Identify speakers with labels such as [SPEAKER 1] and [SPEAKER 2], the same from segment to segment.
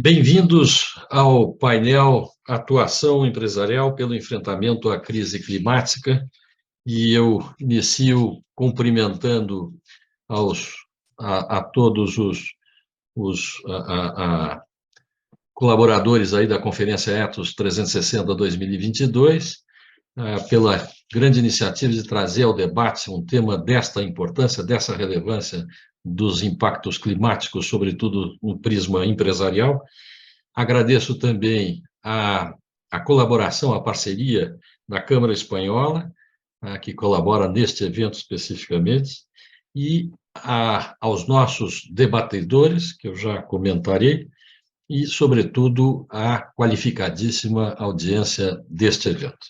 [SPEAKER 1] Bem-vindos ao painel Atuação Empresarial pelo Enfrentamento à Crise Climática, e eu inicio cumprimentando a todos os colaboradores aí da Conferência Ethos 360 2022, pela grande iniciativa de trazer ao debate um tema desta importância, dessa relevância dos impactos climáticos, sobretudo no prisma empresarial. Agradeço também a colaboração, a parceria da Câmara Espanhola, que colabora neste evento especificamente, e aos nossos debatedores, que eu já comentarei, e, sobretudo, a qualificadíssima audiência deste evento.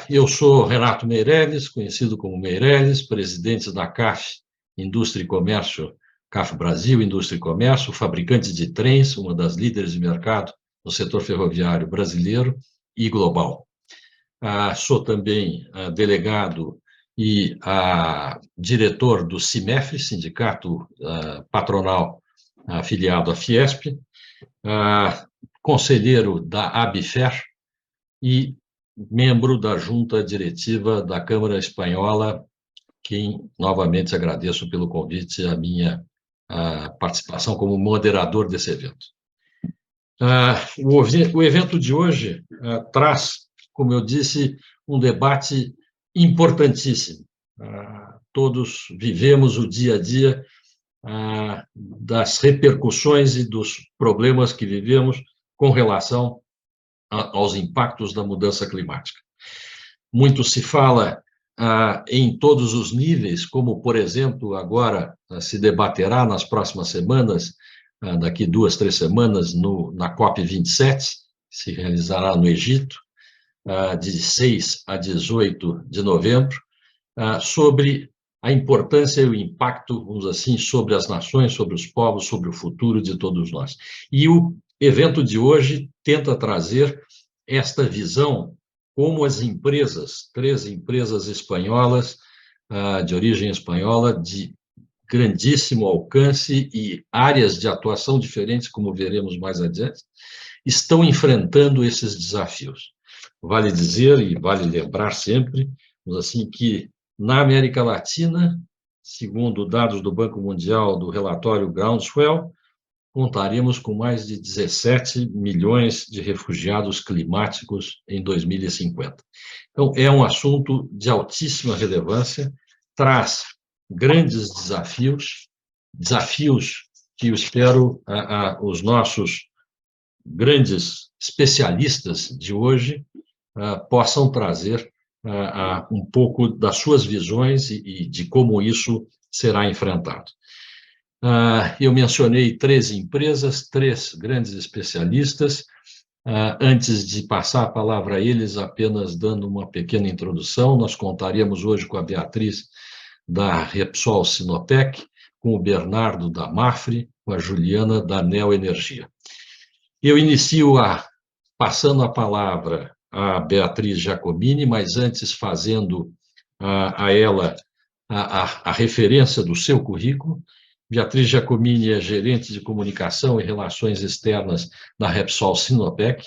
[SPEAKER 1] Eu sou Renato Meirelles, conhecido como Meirelles, presidente da CAF, Indústria e Comércio, CAF Brasil, Indústria e Comércio, fabricante de trens, uma das líderes de mercado no setor ferroviário brasileiro e global. Sou também delegado e diretor do CIMEF, Sindicato Patronal afiliado à Fiesp, conselheiro da ABIFER e membro da junta diretiva da Câmara Espanhola, quem novamente agradeço pelo convite, a minha participação como moderador desse evento. O evento de hoje traz, como eu disse, um debate importantíssimo. Todos vivemos o dia a dia das repercussões e dos problemas que vivemos com relação aos impactos da mudança climática. Muito se fala em todos os níveis, como, por exemplo, agora se debaterá nas próximas semanas, daqui 2, 3 semanas, na COP27, que se realizará no Egito, de 6 a 18 de novembro, sobre a importância e o impacto, vamos assim, sobre as nações, sobre os povos, sobre o futuro de todos nós. E o evento de hoje tenta trazer esta visão, como as empresas, 3 empresas espanholas, de origem espanhola, de grandíssimo alcance e áreas de atuação diferentes, como veremos mais adiante, estão enfrentando esses desafios. Vale dizer e vale lembrar sempre, assim, que na América Latina, segundo dados do Banco Mundial, do relatório Groundswell, contaremos com mais de 17 milhões de refugiados climáticos em 2050. Então, é um assunto de altíssima relevância, traz grandes desafios que eu espero os nossos grandes especialistas de hoje possam trazer um pouco das suas visões e de como isso será enfrentado. Eu mencionei 3 empresas, 3 grandes especialistas. Antes de passar a palavra a eles, apenas dando uma pequena introdução, nós contaremos hoje com a Beatriz da Repsol Sinopec, com o Bernardo da Mafre, com a Juliana da Neoenergia. Eu inicio passando a palavra a Beatriz Giacomini, mas antes fazendo a ela a referência do seu currículo. Beatriz Giacomini é gerente de comunicação e relações externas da Repsol Sinopec,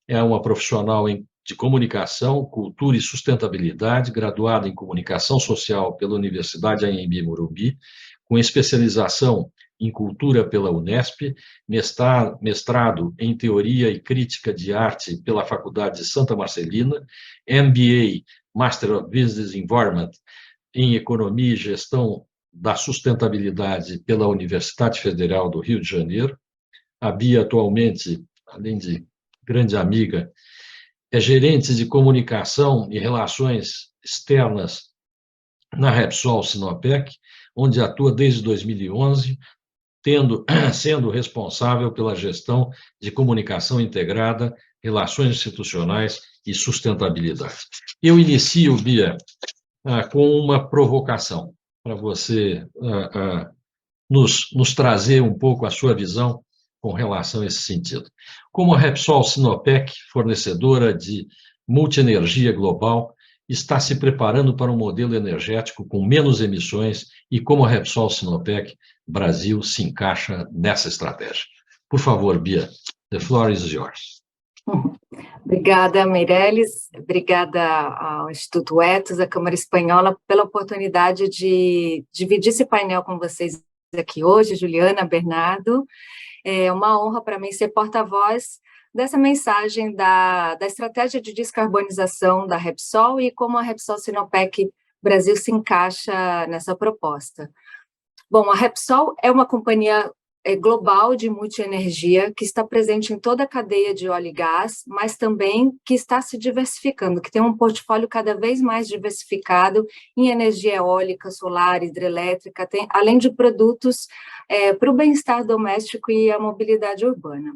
[SPEAKER 1] é uma profissional de comunicação, cultura e sustentabilidade, graduada em comunicação social pela Universidade Anhembi Morumbi, com especialização em cultura pela Unesp, mestrado em teoria e crítica de arte pela Faculdade de Santa Marcelina, MBA, Master of Business Environment, em economia e gestão da sustentabilidade pela Universidade Federal do Rio de Janeiro. A Bia, atualmente, além de grande amiga, é gerente de comunicação e relações externas na Repsol Sinopec, onde atua desde 2011, sendo responsável pela gestão de comunicação integrada, relações institucionais e sustentabilidade. Eu inicio, Bia, com uma provocação, para você nos trazer um pouco a sua visão com relação a esse sentido. Como a Repsol Sinopec, fornecedora de multienergia global, está se preparando para um modelo energético com menos emissões e como a Repsol Sinopec Brasil se encaixa nessa estratégia? Por favor, Bia, the floor is yours.
[SPEAKER 2] Obrigada, Meirelles, obrigada ao Instituto Ethos, à Câmara Espanhola, pela oportunidade de dividir esse painel com vocês aqui hoje, Juliana, Bernardo. É uma honra para mim ser porta-voz dessa mensagem da estratégia de descarbonização da Repsol e como a Repsol Sinopec Brasil se encaixa nessa proposta. Bom, a Repsol é uma companhia global de multienergia que está presente em toda a cadeia de óleo e gás, mas também que está se diversificando, que tem um portfólio cada vez mais diversificado em energia eólica, solar, hidrelétrica, além de produtos para o bem-estar doméstico e a mobilidade urbana.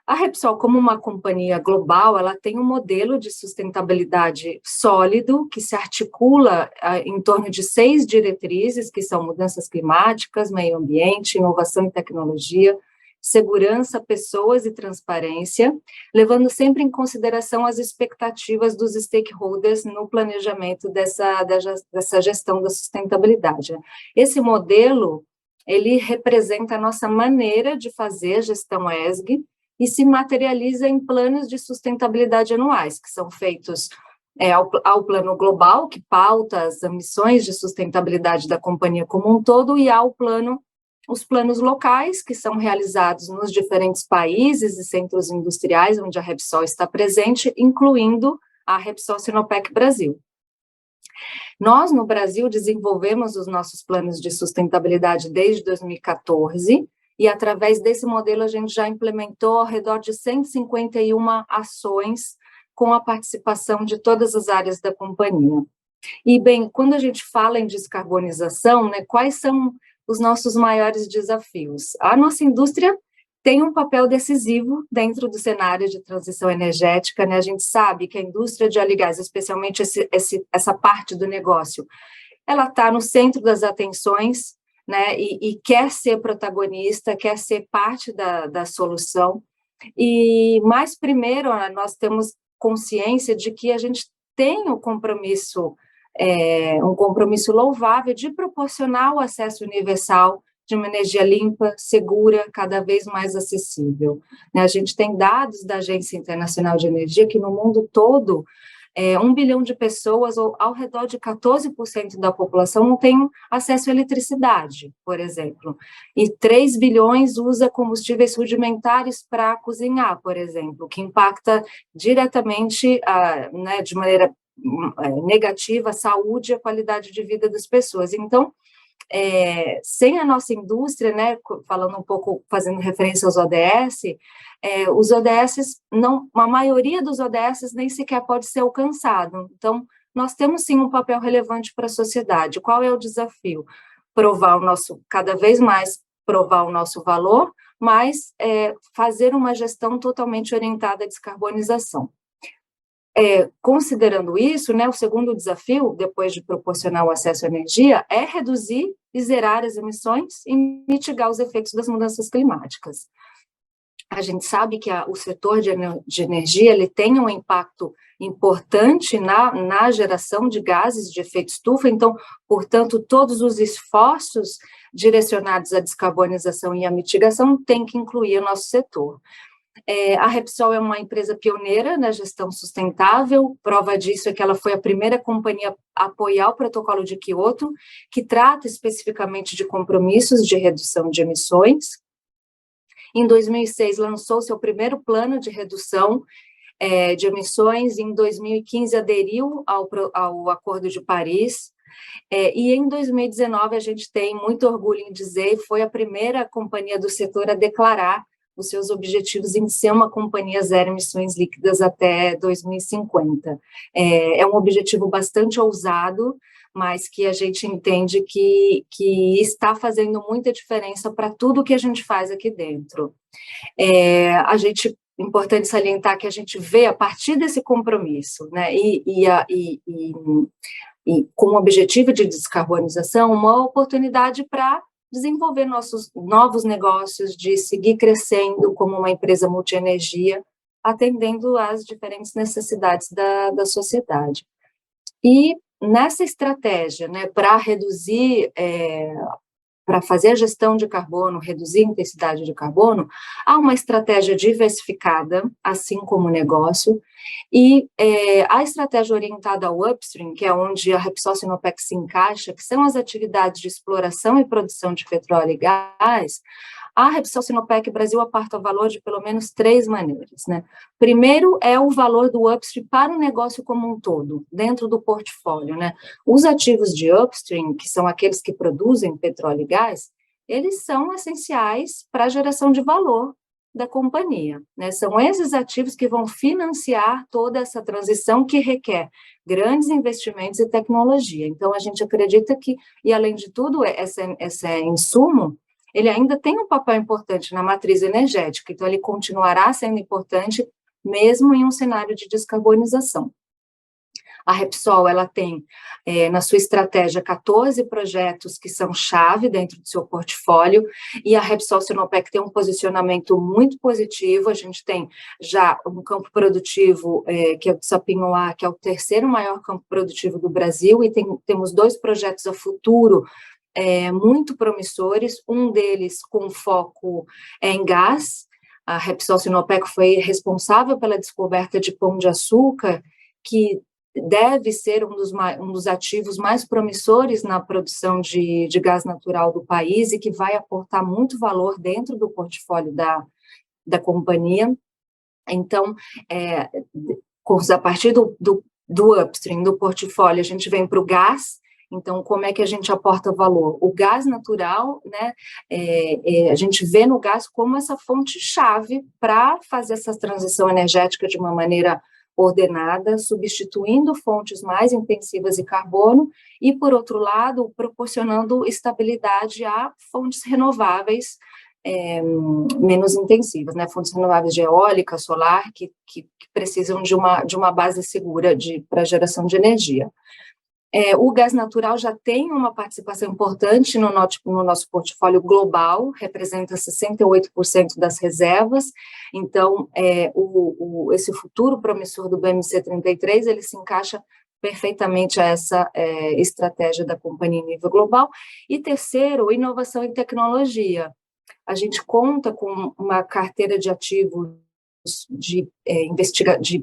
[SPEAKER 2] A Repsol, como uma companhia global, ela tem um modelo de sustentabilidade sólido, que se articula em torno de 6 diretrizes, que são mudanças climáticas, meio ambiente, inovação e tecnologia, segurança, pessoas e transparência, levando sempre em consideração as expectativas dos stakeholders no planejamento dessa gestão da sustentabilidade. Esse modelo, ele representa a nossa maneira de fazer a gestão ESG, e se materializa em planos de sustentabilidade anuais, que são feitos ao plano global, que pauta as ambições de sustentabilidade da companhia como um todo, e os planos locais, que são realizados nos diferentes países e centros industriais onde a Repsol está presente, incluindo a Repsol Sinopec Brasil. Nós, no Brasil, desenvolvemos os nossos planos de sustentabilidade desde 2014, e através desse modelo a gente já implementou ao redor de 151 ações com a participação de todas as áreas da companhia. E, bem, quando a gente fala em descarbonização, né, quais são os nossos maiores desafios? A nossa indústria tem um papel decisivo dentro do cenário de transição energética, né? A gente sabe que a indústria de óleo e gás, especialmente essa parte do negócio, ela está no centro das atenções, né, e quer ser protagonista, quer ser parte da solução, mas primeiro nós temos consciência de que a gente tem um compromisso louvável de proporcionar o acesso universal de uma energia limpa, segura, cada vez mais acessível. A gente tem dados da Agência Internacional de Energia que no mundo todo 1 bilhão de pessoas, ou ao redor de 14% da população, não tem acesso à eletricidade, por exemplo. E 3 bilhões usa combustíveis rudimentares para cozinhar, por exemplo, que impacta diretamente, né, de maneira negativa, a saúde e a qualidade de vida das pessoas. Então, sem a nossa indústria, né, falando um pouco, fazendo referência aos ODS, os ODS, a maioria dos ODS nem sequer pode ser alcançado. Então, nós temos sim um papel relevante para a sociedade. Qual é o desafio? Cada vez mais provar o nosso valor, mas fazer uma gestão totalmente orientada à descarbonização. Considerando isso, né, o segundo desafio, depois de proporcionar o acesso à energia, é reduzir e zerar as emissões e mitigar os efeitos das mudanças climáticas. A gente sabe que o setor de energia ele tem um impacto importante na geração de gases de efeito estufa, então, portanto, todos os esforços direcionados à descarbonização e à mitigação têm que incluir o nosso setor. A Repsol é uma empresa pioneira na gestão sustentável, prova disso é que ela foi a primeira companhia a apoiar o protocolo de Kyoto, que trata especificamente de compromissos de redução de emissões. Em 2006, lançou seu primeiro plano de redução de emissões, em 2015 aderiu ao Acordo de Paris, e em 2019 a gente tem muito orgulho em dizer, foi a primeira companhia do setor a declarar os seus objetivos em ser uma companhia zero emissões líquidas até 2050. É um objetivo bastante ousado, mas que a gente entende que está fazendo muita diferença para tudo que a gente faz aqui dentro. Importante salientar que a gente vê, a partir desse compromisso, né, e com o objetivo de descarbonização, uma oportunidade para desenvolver nossos novos negócios, de seguir crescendo como uma empresa multienergia, atendendo às diferentes necessidades da sociedade. E nessa estratégia, né, para reduzir fazer a gestão de carbono, reduzir a intensidade de carbono, há uma estratégia diversificada, assim como o negócio, e a estratégia orientada ao upstream, que é onde a Repsol Sinopec se encaixa, que são as atividades de exploração e produção de petróleo e gás, a Repsol Sinopec Brasil aparta valor de pelo menos 3 maneiras, né? Primeiro é o valor do upstream para o negócio como um todo, dentro do portfólio, né? Os ativos de upstream, que são aqueles que produzem petróleo e gás, eles são essenciais para a geração de valor da companhia, né? São esses ativos que vão financiar toda essa transição que requer grandes investimentos e tecnologia. Então, a gente acredita que, e além de tudo, esse insumo, ele ainda tem um papel importante na matriz energética, então ele continuará sendo importante mesmo em um cenário de descarbonização. A Repsol, ela tem, na sua estratégia, 14 projetos que são chave dentro do seu portfólio, e a Repsol Sinopec tem um posicionamento muito positivo. A gente tem já um campo produtivo, que é o de Sapinhoá, que é o terceiro maior campo produtivo do Brasil, e temos 2 projetos a futuro, muito promissores, um deles com foco em gás. A Repsol Sinopec foi responsável pela descoberta de Pão de Açúcar, que deve ser um dos ativos mais promissores na produção de gás natural do país e que vai aportar muito valor dentro do portfólio da companhia. Então, a partir do upstream, do portfólio, a gente vem para o gás. Então, como é que a gente aporta valor? O gás natural, né, a gente vê no gás como essa fonte-chave para fazer essa transição energética de uma maneira ordenada, substituindo fontes mais intensivas de carbono e, por outro lado, proporcionando estabilidade a fontes renováveis menos intensivas, né, fontes renováveis de eólica, solar, que precisam de uma base segura para geração de energia. O gás natural já tem uma participação importante no nosso portfólio global, representa 68% das reservas. Então, esse futuro promissor do BMC33, ele se encaixa perfeitamente a essa estratégia da companhia em nível global. E terceiro, inovação e tecnologia. A gente conta com uma carteira de ativos de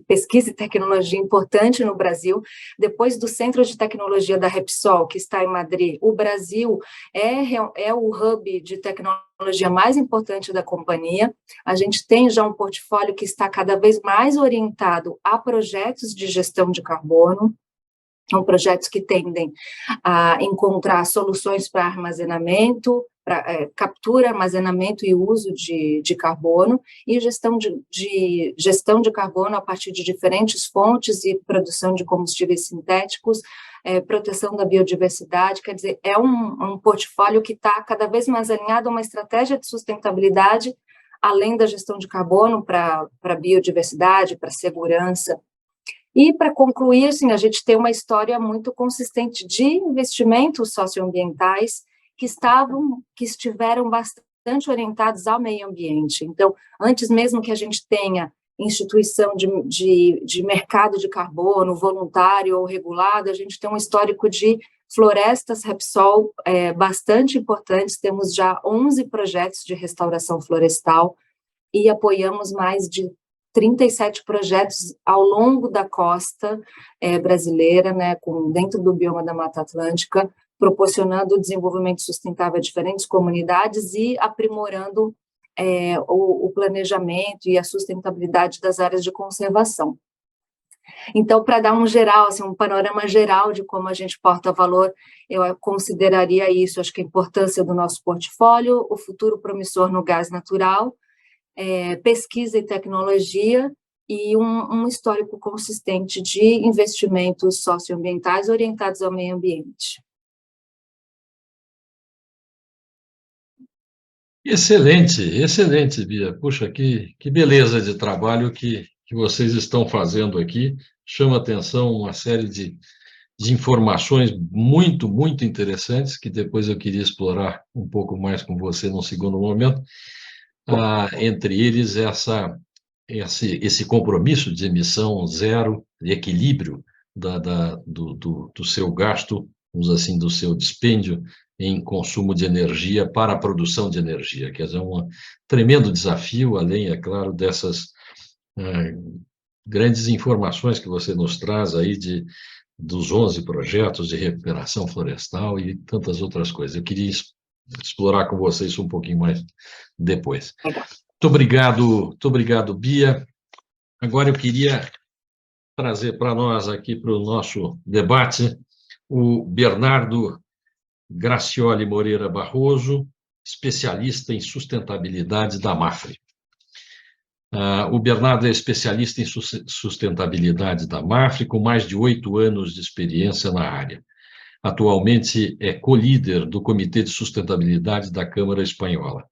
[SPEAKER 2] pesquisa e tecnologia importante no Brasil. Depois do Centro de Tecnologia da Repsol, que está em Madrid, o Brasil é o hub de tecnologia mais importante da companhia. A gente tem já um portfólio que está cada vez mais orientado a projetos de gestão de carbono. São projetos que tendem a encontrar soluções para armazenamento, para captura, armazenamento e uso de carbono, e gestão de carbono a partir de diferentes fontes e produção de combustíveis sintéticos, proteção da biodiversidade. Quer dizer, é um portfólio que está cada vez mais alinhado a uma estratégia de sustentabilidade, além da gestão de carbono para biodiversidade, para segurança. E, para concluir, assim, a gente tem uma história muito consistente de investimentos socioambientais que estiveram bastante orientados ao meio ambiente. Então, antes mesmo que a gente tenha instituição de mercado de carbono, voluntário ou regulado, a gente tem um histórico de florestas Repsol bastante importantes. Temos já 11 projetos de restauração florestal e apoiamos mais de 37 projetos ao longo da costa brasileira, né, dentro do bioma da Mata Atlântica, proporcionando o desenvolvimento sustentável a diferentes comunidades e aprimorando o planejamento e a sustentabilidade das áreas de conservação. Então, para dar um panorama geral de como a gente porta valor, eu consideraria isso, acho que a importância do nosso portfólio, o futuro promissor no gás natural, pesquisa e tecnologia e um histórico consistente de investimentos socioambientais orientados ao meio ambiente.
[SPEAKER 1] Excelente, excelente, Bia. Puxa, que beleza de trabalho que vocês estão fazendo aqui. Chama atenção uma série de informações muito, muito interessantes, que depois eu queria explorar um pouco mais com você num segundo momento. Entre eles, esse compromisso de emissão zero, de equilíbrio do seu gasto vamos assim, do seu dispêndio em consumo de energia para a produção de energia. Quer dizer, um tremendo desafio, além, é claro, dessas grandes informações que você nos traz aí dos 11 projetos de recuperação florestal e tantas outras coisas. Eu queria explorar com você isso um pouquinho mais depois.
[SPEAKER 2] Legal.
[SPEAKER 1] Muito obrigado, Bia. Agora eu queria trazer para nós aqui, para o nosso debate, o Bernardo Gracioli Moreira Barroso, especialista em sustentabilidade da MAFRE. O Bernardo é especialista em sustentabilidade da MAFRE, com mais de 8 anos de experiência na área. Atualmente é co-líder do Comitê de Sustentabilidade da Câmara Espanhola.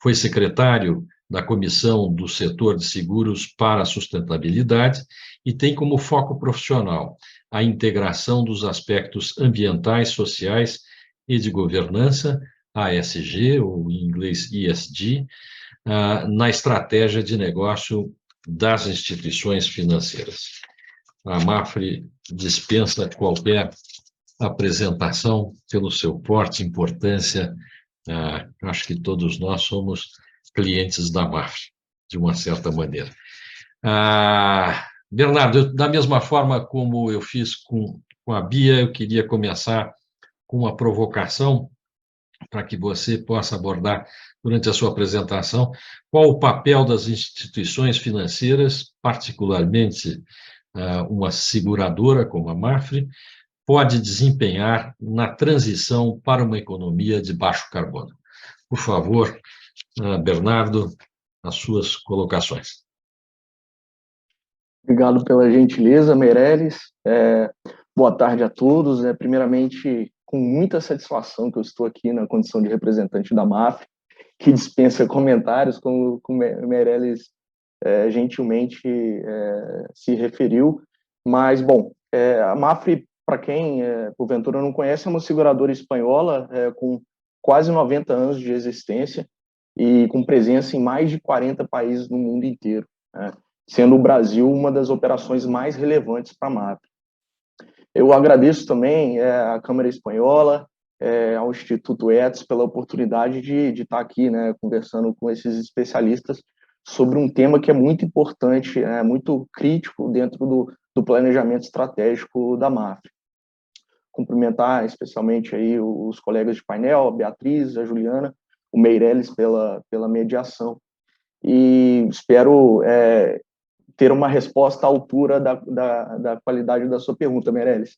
[SPEAKER 1] Foi secretário da Comissão do Setor de Seguros para a Sustentabilidade e tem como foco profissional a integração dos aspectos ambientais, sociais e de governança, ASG, ou em inglês ESG, na estratégia de negócio das instituições financeiras. A MAFRE dispensa qualquer apresentação pelo seu porte e importância. Acho que todos nós somos clientes da MAFRE, de uma certa maneira. Bernardo, da mesma forma como eu fiz com a Bia, eu queria começar com uma provocação para que você possa abordar durante a sua apresentação qual o papel das instituições financeiras, particularmente uma seguradora como a MAFRE, pode desempenhar na transição para uma economia de baixo carbono. Por favor, Bernardo, as suas colocações.
[SPEAKER 3] Obrigado pela gentileza, Meirelles. Boa tarde a todos. Primeiramente, com muita satisfação que eu estou aqui na condição de representante da MAFRE, que dispensa comentários, como o Meirelles gentilmente se referiu. Mas, bom, a MAFRE, para quem porventura não conhece, é uma seguradora espanhola com quase 90 anos de existência e com presença em mais de 40 países no mundo inteiro, sendo o Brasil uma das operações mais relevantes para a MAFRE. Eu agradeço também à Câmara Espanhola, ao Instituto Etos, pela oportunidade de estar aqui, conversando com esses especialistas sobre um tema que é muito importante, muito crítico dentro do planejamento estratégico da MAFRE. Cumprimentar especialmente aí os colegas de painel, a Beatriz, a Juliana, o Meirelles pela mediação. E espero ter uma resposta à altura da qualidade da sua pergunta, Meirelles.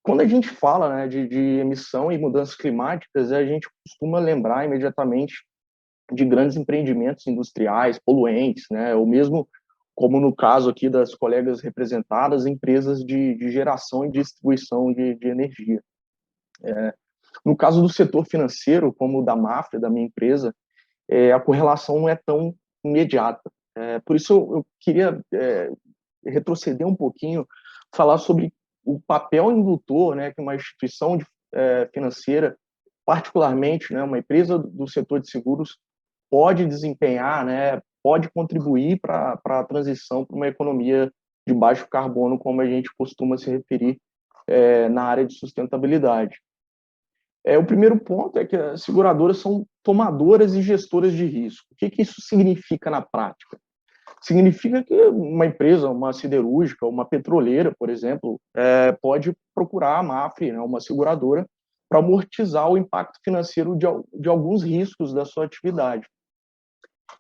[SPEAKER 3] Quando a gente fala de emissão e mudanças climáticas, a gente costuma lembrar imediatamente de grandes empreendimentos industriais, poluentes, ou mesmo, como no caso aqui das colegas representadas, empresas de geração e distribuição de energia. No caso do setor financeiro, como o da MAFRE, da minha empresa, a correlação não é tão imediata. Por isso, eu queria retroceder um pouquinho, falar sobre o papel indutor que uma instituição financeira, particularmente uma empresa do setor de seguros, pode desempenhar, pode contribuir para a transição para uma economia de baixo carbono, como a gente costuma se referir na área de sustentabilidade. O primeiro ponto é que as seguradoras são tomadoras e gestoras de risco. O que isso significa na prática? Significa que uma empresa, uma siderúrgica, uma petroleira, por exemplo, pode procurar a MAFRE, uma seguradora, para amortizar o impacto financeiro de alguns riscos da sua atividade.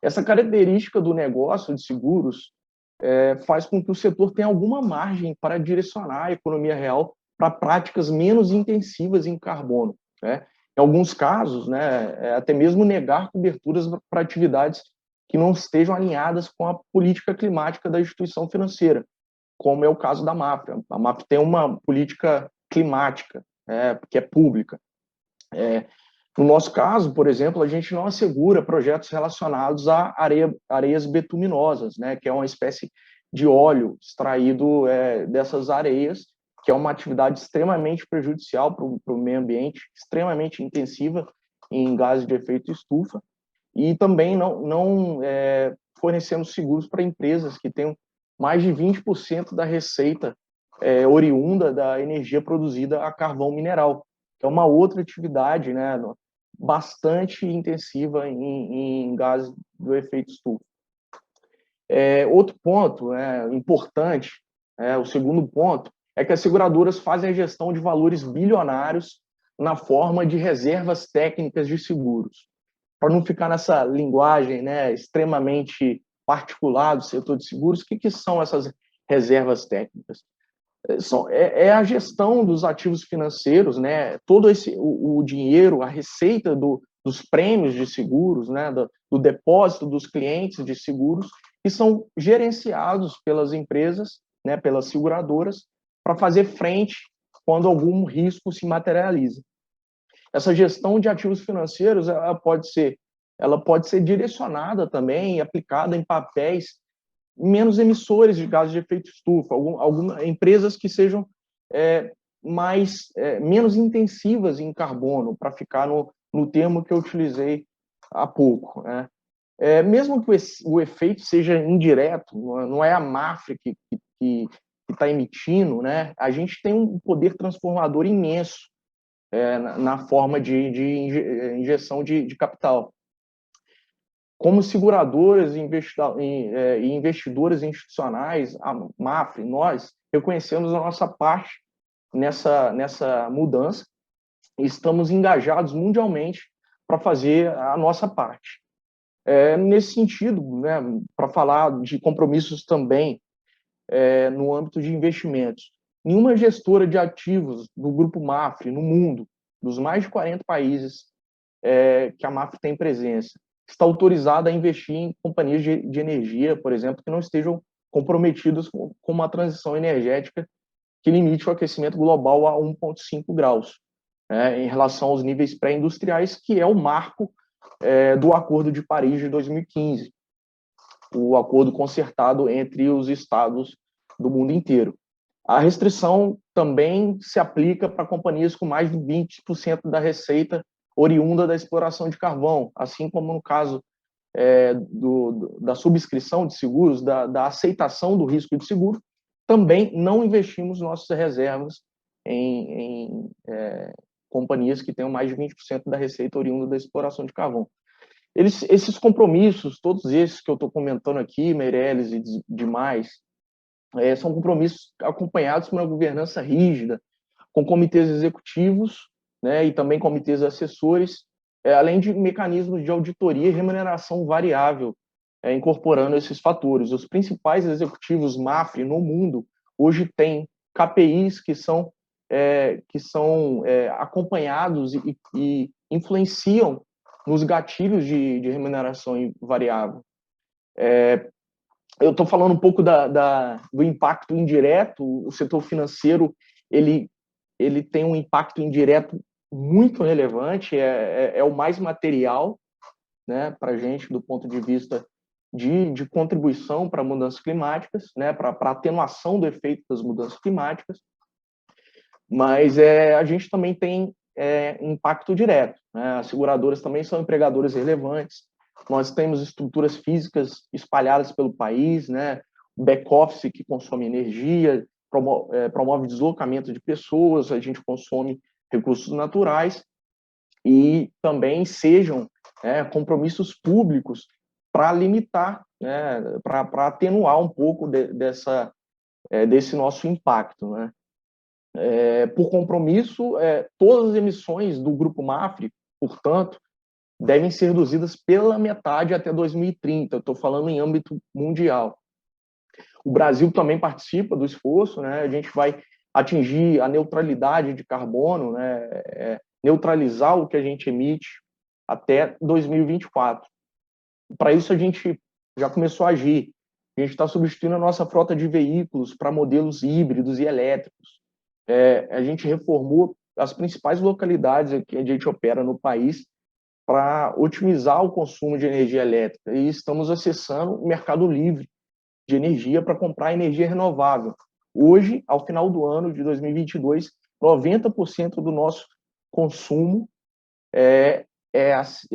[SPEAKER 3] Essa característica do negócio de seguros faz com que o setor tenha alguma margem para direcionar a economia real para práticas menos intensivas em carbono. Em alguns casos, até mesmo negar coberturas para atividades que não estejam alinhadas com a política climática da instituição financeira, como é o caso da MAFRE. A MAFRE tem uma política climática, que é pública. No nosso caso, por exemplo, a gente não assegura projetos relacionados a areias betuminosas, que é uma espécie de óleo extraído dessas areias, que é uma atividade extremamente prejudicial para o meio ambiente, extremamente intensiva em gases de efeito estufa, e também não fornecemos seguros para empresas que tenham mais de 20% da receita oriunda da energia produzida a carvão mineral, que é uma outra atividade, né, bastante intensiva em gases do efeito estufa. Outro ponto importante, o segundo ponto, é que as seguradoras fazem a gestão de valores bilionários na forma de reservas técnicas de seguros. Para não ficar nessa linguagem, né, extremamente particular do setor de seguros, o que são essas reservas técnicas? É a gestão dos ativos financeiros, né, todo o dinheiro, a receita dos prêmios de seguros, né, do depósito dos clientes de seguros, que são gerenciados pelas empresas, né, pelas seguradoras, para fazer frente quando algum risco se materializa. Essa gestão de ativos financeiros ela pode ser direcionada também, aplicada em papéis menos emissores de gases de efeito estufa, algumas empresas que sejam menos intensivas em carbono, para ficar no termo que eu utilizei há pouco, né? Mesmo que o efeito seja indireto, não é a Mafre que está emitindo, né? A gente tem um poder transformador imenso na forma de injeção de capital. Como seguradoras e investidoras institucionais, a Mafre, nós reconhecemos a nossa parte nessa mudança e estamos engajados mundialmente para fazer a nossa parte. Nesse sentido, né, para falar de compromissos também no âmbito de investimentos, nenhuma gestora de ativos do Grupo Mafre no mundo, dos mais de 40 países que a Mafre tem presença, está autorizada a investir em companhias de energia, por exemplo, que não estejam comprometidas com uma transição energética que limite o aquecimento global a 1,5 graus, em relação aos níveis pré-industriais, que é o marco do Acordo de Paris de 2015, o acordo concertado entre os estados do mundo inteiro. A restrição também se aplica para companhias com mais de 20% da receita oriunda da exploração de carvão, assim como no caso da subscrição de seguros, da aceitação do risco de seguro, também não investimos nossas reservas em companhias que tenham mais de 20% da receita oriunda da exploração de carvão. Esses compromissos, todos esses que eu estou comentando aqui, Meirelles e demais, são compromissos acompanhados por uma governança rígida, com comitês executivos, né, e também comitês assessores, além de mecanismos de auditoria e remuneração variável, incorporando esses fatores. Os principais executivos Mafre no mundo hoje têm KPIs que são acompanhados e influenciam nos gatilhos de remuneração variável. Eu estou falando um pouco do impacto indireto. O setor financeiro ele tem um impacto indireto muito relevante, é o mais material, né, para a gente, do ponto de vista de contribuição para mudanças climáticas, né, para atenuação do efeito das mudanças climáticas, mas a gente também tem impacto direto, né? As seguradoras também são empregadoras relevantes, nós temos estruturas físicas espalhadas pelo país, né, back-office que consome energia, promove deslocamento de pessoas, a gente consome recursos naturais, e também sejam compromissos públicos para limitar, né, para atenuar um pouco desse nosso impacto, né? Por compromisso, todas as emissões do Grupo Mafre, portanto, devem ser reduzidas pela metade até 2030. Eu estou falando em âmbito mundial. O Brasil também participa do esforço, né? A gente vai atingir a neutralidade de carbono, né? Neutralizar o que a gente emite até 2024. Para isso, a gente já começou a agir. A gente está substituindo a nossa frota de veículos para modelos híbridos e elétricos. A gente reformou as principais localidades que a gente opera no país para otimizar o consumo de energia elétrica, e estamos acessando o mercado livre de energia para comprar energia renovável. Hoje, ao final do ano de 2022, 90% do nosso consumo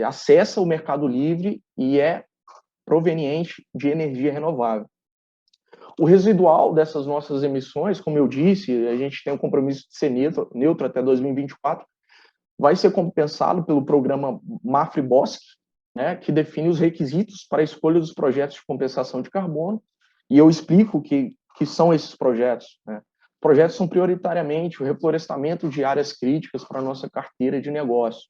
[SPEAKER 3] acessa o mercado livre e é proveniente de energia renovável. O residual dessas nossas emissões, como eu disse, a gente tem um compromisso de ser neutro até 2024, vai ser compensado pelo programa MAFRE-BOSC, né, que define os requisitos para a escolha dos projetos de compensação de carbono, e eu explico o que são esses projetos, né? Projetos são prioritariamente o reflorestamento de áreas críticas para a nossa carteira de negócio.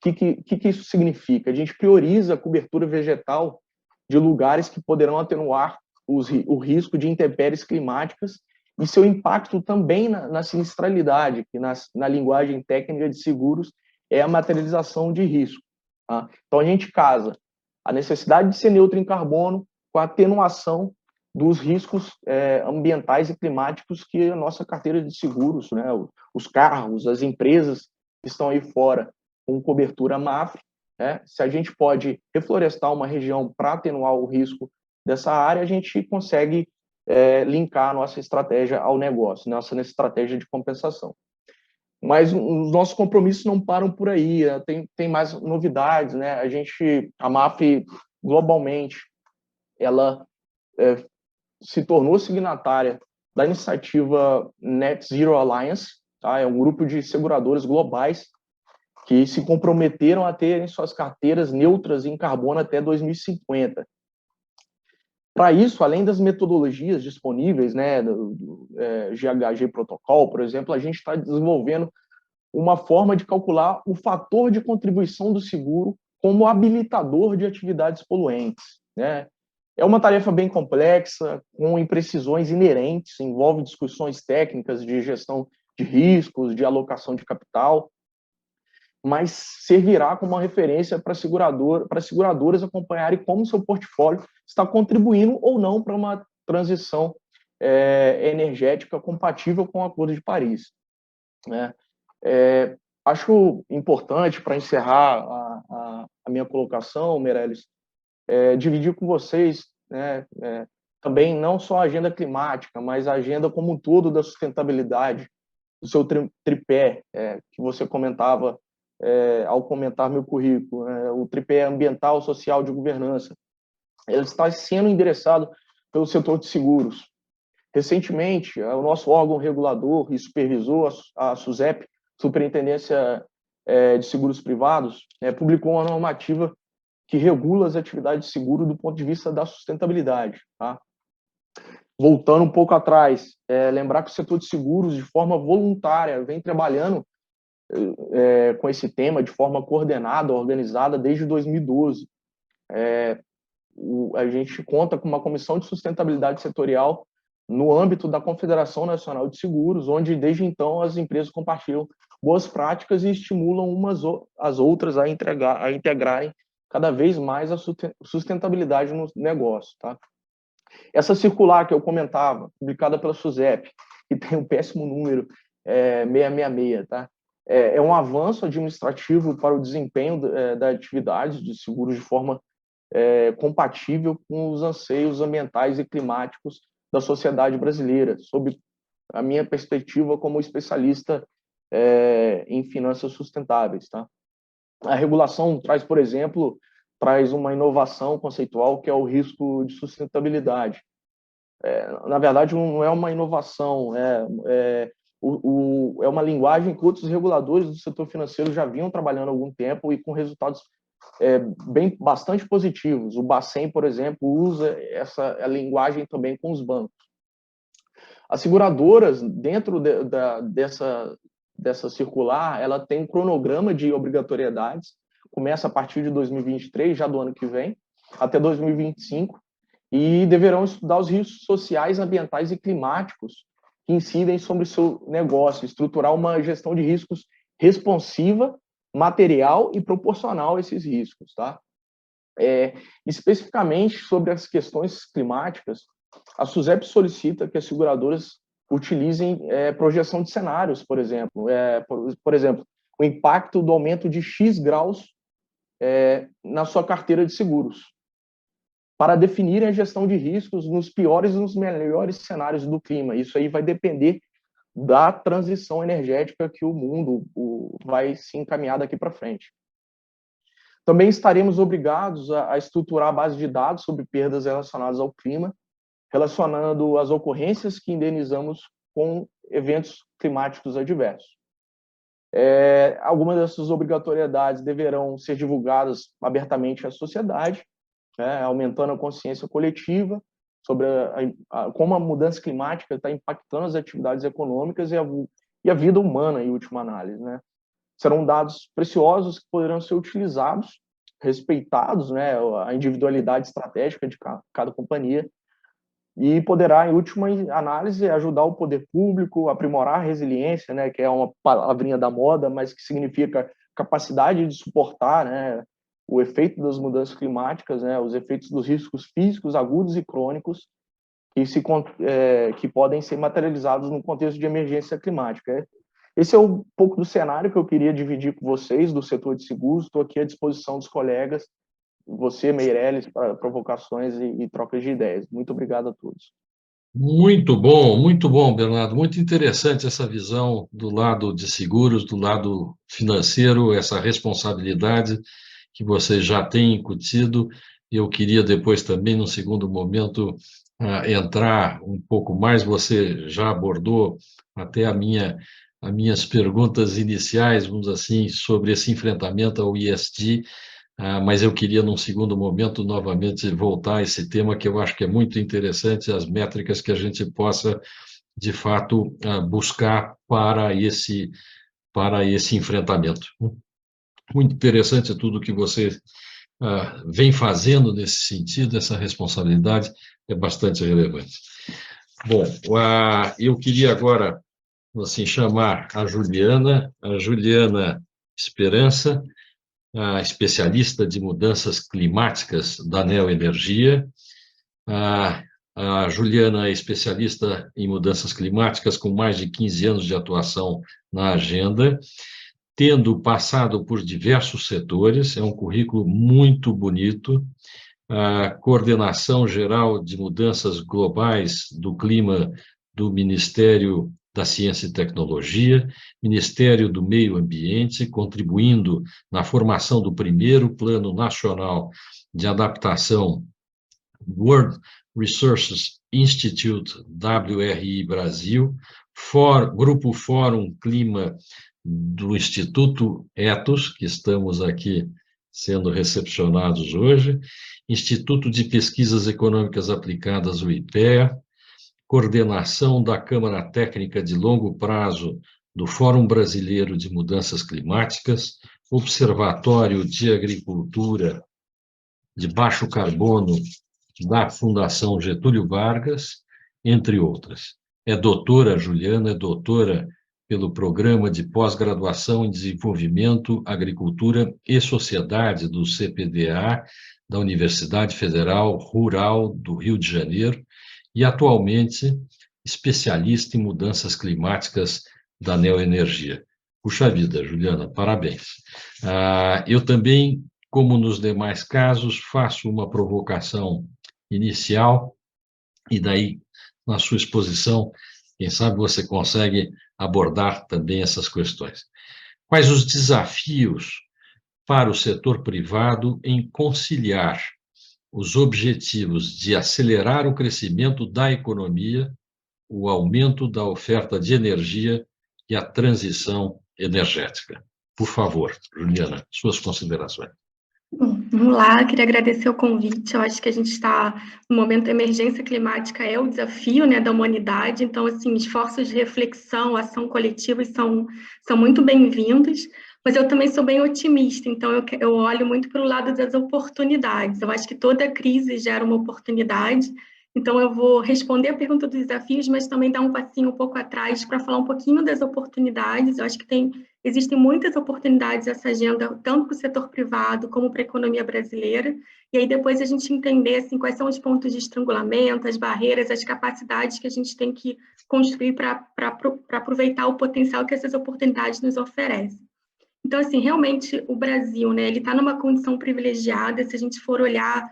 [SPEAKER 3] O que isso significa? A gente prioriza a cobertura vegetal de lugares que poderão atenuar o risco de intempéries climáticas e seu impacto também na sinistralidade, que na linguagem técnica de seguros é a materialização de risco. Tá? Então, a gente casa a necessidade de ser neutro em carbono com a atenuação dos riscos ambientais e climáticos que a nossa carteira de seguros, né, os carros, as empresas que estão aí fora com cobertura MAFRE, né, se a gente pode reflorestar uma região para atenuar o risco dessa área, a gente consegue linkar a nossa estratégia ao negócio, nossa estratégia de compensação. Mas os nossos compromissos não param por aí, tem mais novidades, né? A MAFRE, globalmente, ela se tornou signatária da iniciativa Net Zero Alliance, tá? É um grupo de seguradoras globais que se comprometeram a terem suas carteiras neutras em carbono até 2050. Para isso, além das metodologias disponíveis, né, do GHG Protocol, por exemplo, a gente está desenvolvendo uma forma de calcular o fator de contribuição do seguro como habilitador de atividades poluentes, né? É uma tarefa bem complexa, com imprecisões inerentes, envolve discussões técnicas de gestão de riscos, de alocação de capital, mas servirá como uma referência para seguradoras acompanharem como seu portfólio está contribuindo ou não para uma transição energética compatível com o Acordo de Paris, né? Acho importante, para encerrar a minha colocação, Meirelles, dividir com vocês, né, também não só a agenda climática, mas a agenda como um todo da sustentabilidade, do seu tripé, que você comentava ao comentar meu currículo, o tripé ambiental, social e de governança. Ele está sendo endereçado pelo setor de seguros. Recentemente, o nosso órgão regulador e supervisor, a SUSEP, Superintendência de Seguros Privados, publicou uma normativa que regula as atividades de seguro do ponto de vista da sustentabilidade. Tá? Voltando um pouco atrás, lembrar que o setor de seguros, de forma voluntária, vem trabalhando com esse tema de forma coordenada, organizada, desde 2012. A gente conta com uma comissão de sustentabilidade setorial no âmbito da Confederação Nacional de Seguros, onde, desde então, as empresas compartilham boas práticas e estimulam umas as outras a integrarem cada vez mais a sustentabilidade no negócio. Tá? Essa circular que eu comentava, publicada pela SUSEP, que tem um péssimo número, 666, tá? É um avanço administrativo para o desempenho da atividade de seguros de forma compatível com os anseios ambientais e climáticos da sociedade brasileira, sob a minha perspectiva como especialista em finanças sustentáveis. Tá? A regulação traz, por exemplo, uma inovação conceitual que é o risco de sustentabilidade. Na verdade, não é uma inovação, é uma linguagem que outros reguladores do setor financeiro já vinham trabalhando há algum tempo e com resultados bastante positivos. O Bacen, por exemplo, usa essa linguagem também com os bancos. As seguradoras, dentro dessa circular, ela tem um cronograma de obrigatoriedades, começa a partir de 2023, já do ano que vem, até 2025, e deverão estudar os riscos sociais, ambientais e climáticos que incidem sobre o seu negócio, estruturar uma gestão de riscos responsiva, material e proporcional a esses riscos. Tá? Especificamente sobre as questões climáticas, a SUSEP solicita que as seguradoras utilizem projeção de cenários, por exemplo. Por exemplo, o impacto do aumento de X graus na sua carteira de seguros, para definirem a gestão de riscos nos piores e nos melhores cenários do clima. Isso aí vai depender da transição energética que o mundo vai se encaminhar daqui para frente. Também estaremos obrigados a estruturar a base de dados sobre perdas relacionadas ao clima, relacionando as ocorrências que indenizamos com eventos climáticos adversos. Algumas dessas obrigatoriedades deverão ser divulgadas abertamente à sociedade, aumentando a consciência coletiva sobre como a mudança climática está impactando as atividades econômicas e a vida humana, em última análise, né? Serão dados preciosos que poderão ser utilizados, respeitados, né, a individualidade estratégica de cada companhia, e poderá, em última análise, ajudar o poder público a aprimorar a resiliência, né, que é uma palavrinha da moda, mas que significa capacidade de suportar, né, o efeito das mudanças climáticas, né, os efeitos dos riscos físicos agudos e crônicos que podem ser materializados no contexto de emergência climática. Esse é um pouco do cenário que eu queria dividir com vocês, do setor de seguros. Estou aqui à disposição dos colegas, você, Meirelles, para provocações e trocas de ideias. Muito obrigado a todos.
[SPEAKER 1] Muito bom, Bernardo. Muito interessante essa visão do lado de seguros, do lado financeiro, essa responsabilidade que vocês já têm incutido. Eu queria depois também, num segundo momento, entrar um pouco mais. Você já abordou até as minhas perguntas iniciais, vamos dizer assim, sobre esse enfrentamento ao ESG, mas eu queria, num segundo momento, novamente voltar a esse tema, que eu acho que é muito interessante, as métricas que a gente possa, de fato, buscar para esse enfrentamento. Muito interessante tudo que você vem fazendo nesse sentido, essa responsabilidade é bastante relevante. Bom, eu queria agora, assim, chamar a Juliana Esperança, a especialista de mudanças climáticas da Neoenergia. A Juliana é especialista em mudanças climáticas com mais de 15 anos de atuação na agenda, tendo passado por diversos setores, é um currículo muito bonito, a coordenação geral de mudanças globais do clima do Ministério da Ciência e Tecnologia, Ministério do Meio Ambiente, contribuindo na formação do primeiro Plano Nacional de Adaptação World Resources Institute, WRI Brasil, Grupo Fórum Clima do Instituto Ethos, que estamos aqui sendo recepcionados hoje, Instituto de Pesquisas Econômicas Aplicadas, o IPEA, coordenação da Câmara Técnica de Longo Prazo do Fórum Brasileiro de Mudanças Climáticas, Observatório de Agricultura de Baixo Carbono da Fundação Getúlio Vargas, entre outras. Juliana é doutora pelo Programa de Pós-Graduação em Desenvolvimento, Agricultura e Sociedade do CPDA, da Universidade Federal Rural do Rio de Janeiro, e atualmente especialista em mudanças climáticas da Neoenergia. Puxa vida, Juliana, parabéns. Eu também, como nos demais casos, faço uma provocação inicial, e daí, na sua exposição, quem sabe você consegue abordar também essas questões. Quais os desafios para o setor privado em conciliar os objetivos de acelerar o crescimento da economia, o aumento da oferta de energia e a transição energética? Por favor, Juliana, suas considerações.
[SPEAKER 4] Bom, vamos lá, queria agradecer o convite. Eu acho que a gente está no momento da emergência climática, é o desafio, né, da humanidade, então, assim, esforços de reflexão, ação coletiva são muito bem-vindos, mas eu também sou bem otimista, então eu olho muito para o lado das oportunidades. Eu acho que toda crise gera uma oportunidade, então eu vou responder a pergunta dos desafios, mas também dar um passinho um pouco atrás para falar um pouquinho das oportunidades. Eu acho que existem muitas oportunidades nessa agenda, tanto para o setor privado como para a economia brasileira, e aí depois a gente entender assim, quais são os pontos de estrangulamento, as barreiras, as capacidades que a gente tem que construir para aproveitar o potencial que essas oportunidades nos oferecem. Então, assim, realmente o Brasil, né, ele está numa condição privilegiada, se a gente for olhar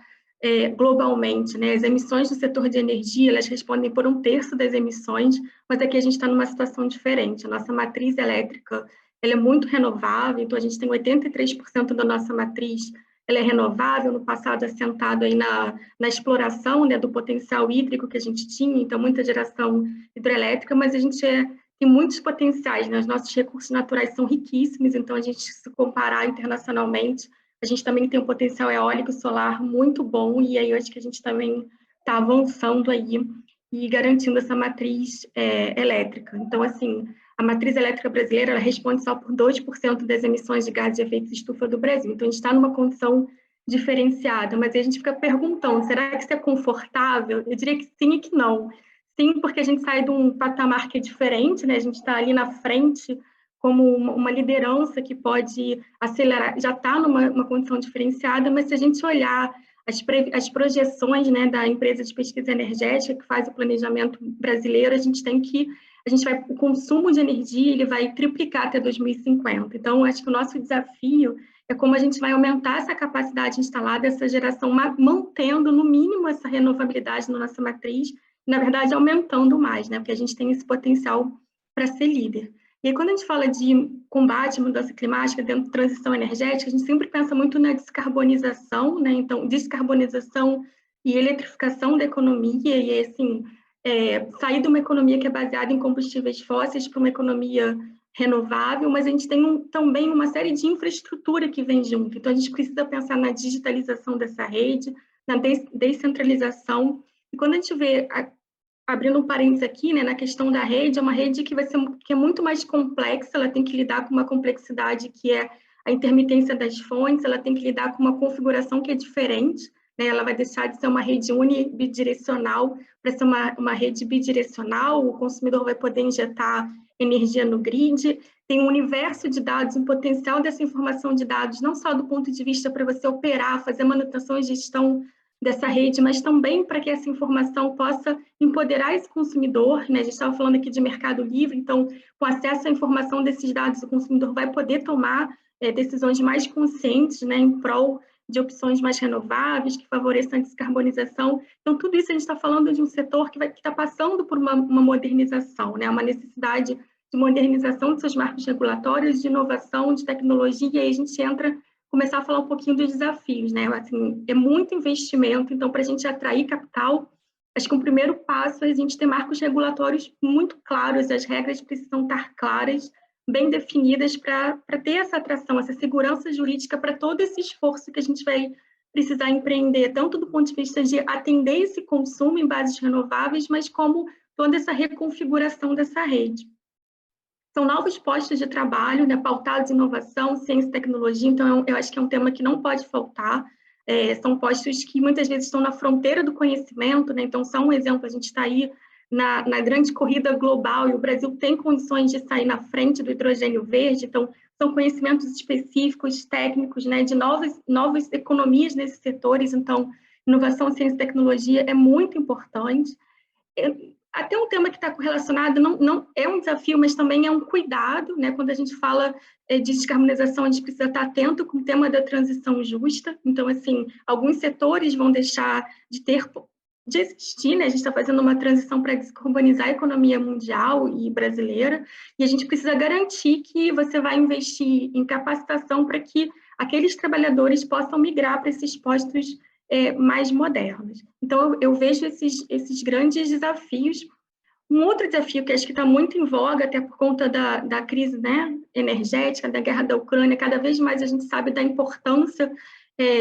[SPEAKER 4] globalmente, né, as emissões do setor de energia, elas respondem por 1/3 das emissões, mas aqui a gente está numa situação diferente. A nossa matriz elétrica, ela é muito renovável, então a gente tem 83% da nossa matriz ela é renovável, no passado assentado aí na exploração, né, do potencial hídrico que a gente tinha, então muita geração hidrelétrica, mas a gente tem muitos potenciais, né? Os nossos recursos naturais são riquíssimos, então a gente, se comparar internacionalmente, a gente também tem um potencial eólico e solar muito bom, e aí eu acho que a gente também está avançando aí e garantindo essa matriz elétrica. Então, assim, a matriz elétrica brasileira ela responde só por 2% das emissões de gases de efeito de estufa do Brasil. Então, a gente está numa condição diferenciada, mas aí a gente fica perguntando, será que isso é confortável? Eu diria que sim e que não. Sim, porque a gente sai de um patamar que é diferente, né? A gente está ali na frente como uma liderança que pode acelerar, já está numa condição diferenciada, mas se a gente olhar as projeções, né, da empresa de pesquisa energética que faz o planejamento brasileiro, o consumo de energia ele vai triplicar até 2050. Então, acho que o nosso desafio é como a gente vai aumentar essa capacidade instalada, essa geração, mantendo no mínimo essa renovabilidade na nossa matriz, e, na verdade, aumentando mais, né, porque a gente tem esse potencial para ser líder. E aí, quando a gente fala de combate à mudança climática dentro da transição energética, a gente sempre pensa muito na descarbonização, né? Então, descarbonização e eletrificação da economia, e assim, sair de uma economia que é baseada em combustíveis fósseis para uma economia renovável, mas a gente tem também uma série de infraestrutura que vem junto. Então, a gente precisa pensar na digitalização dessa rede, na descentralização, e quando a gente vê abrindo um parênteses aqui, né, na questão da rede, é uma rede que é muito mais complexa, ela tem que lidar com uma complexidade que é a intermitência das fontes, ela tem que lidar com uma configuração que é diferente, né, ela vai deixar de ser uma rede unibidirecional para ser uma rede bidirecional, o consumidor vai poder injetar energia no grid, tem um universo de dados, um potencial dessa informação de dados, não só do ponto de vista para você operar, fazer manutenção e gestão dessa rede, mas também para que essa informação possa empoderar esse consumidor, né? A gente estava falando aqui de mercado livre, então, com acesso à informação desses dados, o consumidor vai poder tomar decisões mais conscientes, né, em prol de opções mais renováveis, que favoreçam a descarbonização. Então, tudo isso a gente está falando de um setor que está passando por uma modernização, né? Uma necessidade de modernização de seus marcos regulatórios, de inovação, de tecnologia, e aí a gente começar a falar um pouquinho dos desafios, né? Assim, é muito investimento, então, para a gente atrair capital, acho que o primeiro passo é a gente ter marcos regulatórios muito claros, as regras precisam estar claras, bem definidas para ter essa atração, essa segurança jurídica para todo esse esforço que a gente vai precisar empreender, tanto do ponto de vista de atender esse consumo em bases renováveis, mas como toda essa reconfiguração dessa rede. São novos postos de trabalho, né, pautados em inovação, ciência e tecnologia, então eu acho que é um tema que não pode faltar. São postos que muitas vezes estão na fronteira do conhecimento, né, então só um exemplo, a gente está aí na grande corrida global e o Brasil tem condições de sair na frente do hidrogênio verde, então são conhecimentos específicos, técnicos, né, de novas economias nesses setores, então inovação, ciência e tecnologia é muito importante. Até um tema que está correlacionado, não é um desafio, mas também é um cuidado, né? Quando a gente fala de descarbonização, a gente precisa estar atento com o tema da transição justa. Então, assim, alguns setores vão deixar de existir, né? A gente está fazendo uma transição para descarbonizar a economia mundial e brasileira, e a gente precisa garantir que você vai investir em capacitação para que aqueles trabalhadores possam migrar para esses postos mais modernos. Então, eu vejo esses grandes desafios. Um outro desafio que acho que está muito em voga, até por conta da crise, né, energética, da guerra da Ucrânia, cada vez mais a gente sabe da importância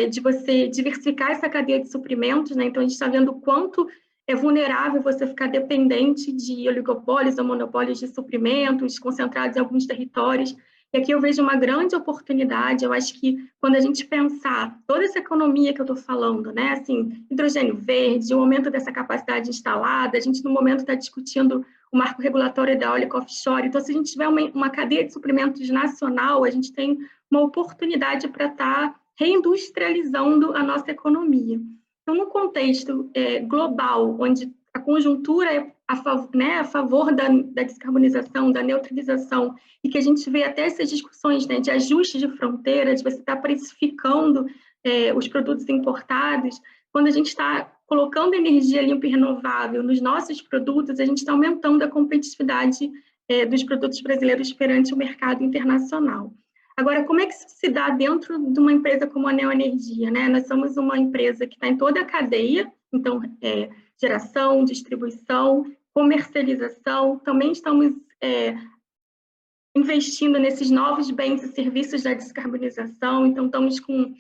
[SPEAKER 4] de você diversificar essa cadeia de suprimentos, né? Então, a gente está vendo o quanto é vulnerável você ficar dependente de oligopólios ou monopólios de suprimentos concentrados em alguns territórios. E aqui eu vejo uma grande oportunidade, eu acho que quando a gente pensar toda essa economia que eu estou falando, né, assim, hidrogênio verde, o aumento dessa capacidade instalada, a gente no momento está discutindo o marco regulatório eólico offshore, então se a gente tiver uma cadeia de suprimentos nacional, a gente tem uma oportunidade para estar reindustrializando a nossa economia. Então, no contexto global, onde a conjuntura é a favor da descarbonização, da neutralização, e que a gente vê até essas discussões, né, de ajuste de fronteira, de você estar precificando os produtos importados, quando a gente está colocando energia limpa e renovável nos nossos produtos, a gente está aumentando a competitividade dos produtos brasileiros perante o mercado internacional. Agora, como é que isso se dá dentro de uma empresa como a Neoenergia, né? Nós somos uma empresa que está em toda a cadeia, então, geração, distribuição, comercialização, também estamos investindo nesses novos bens e serviços da descarbonização, então estamos com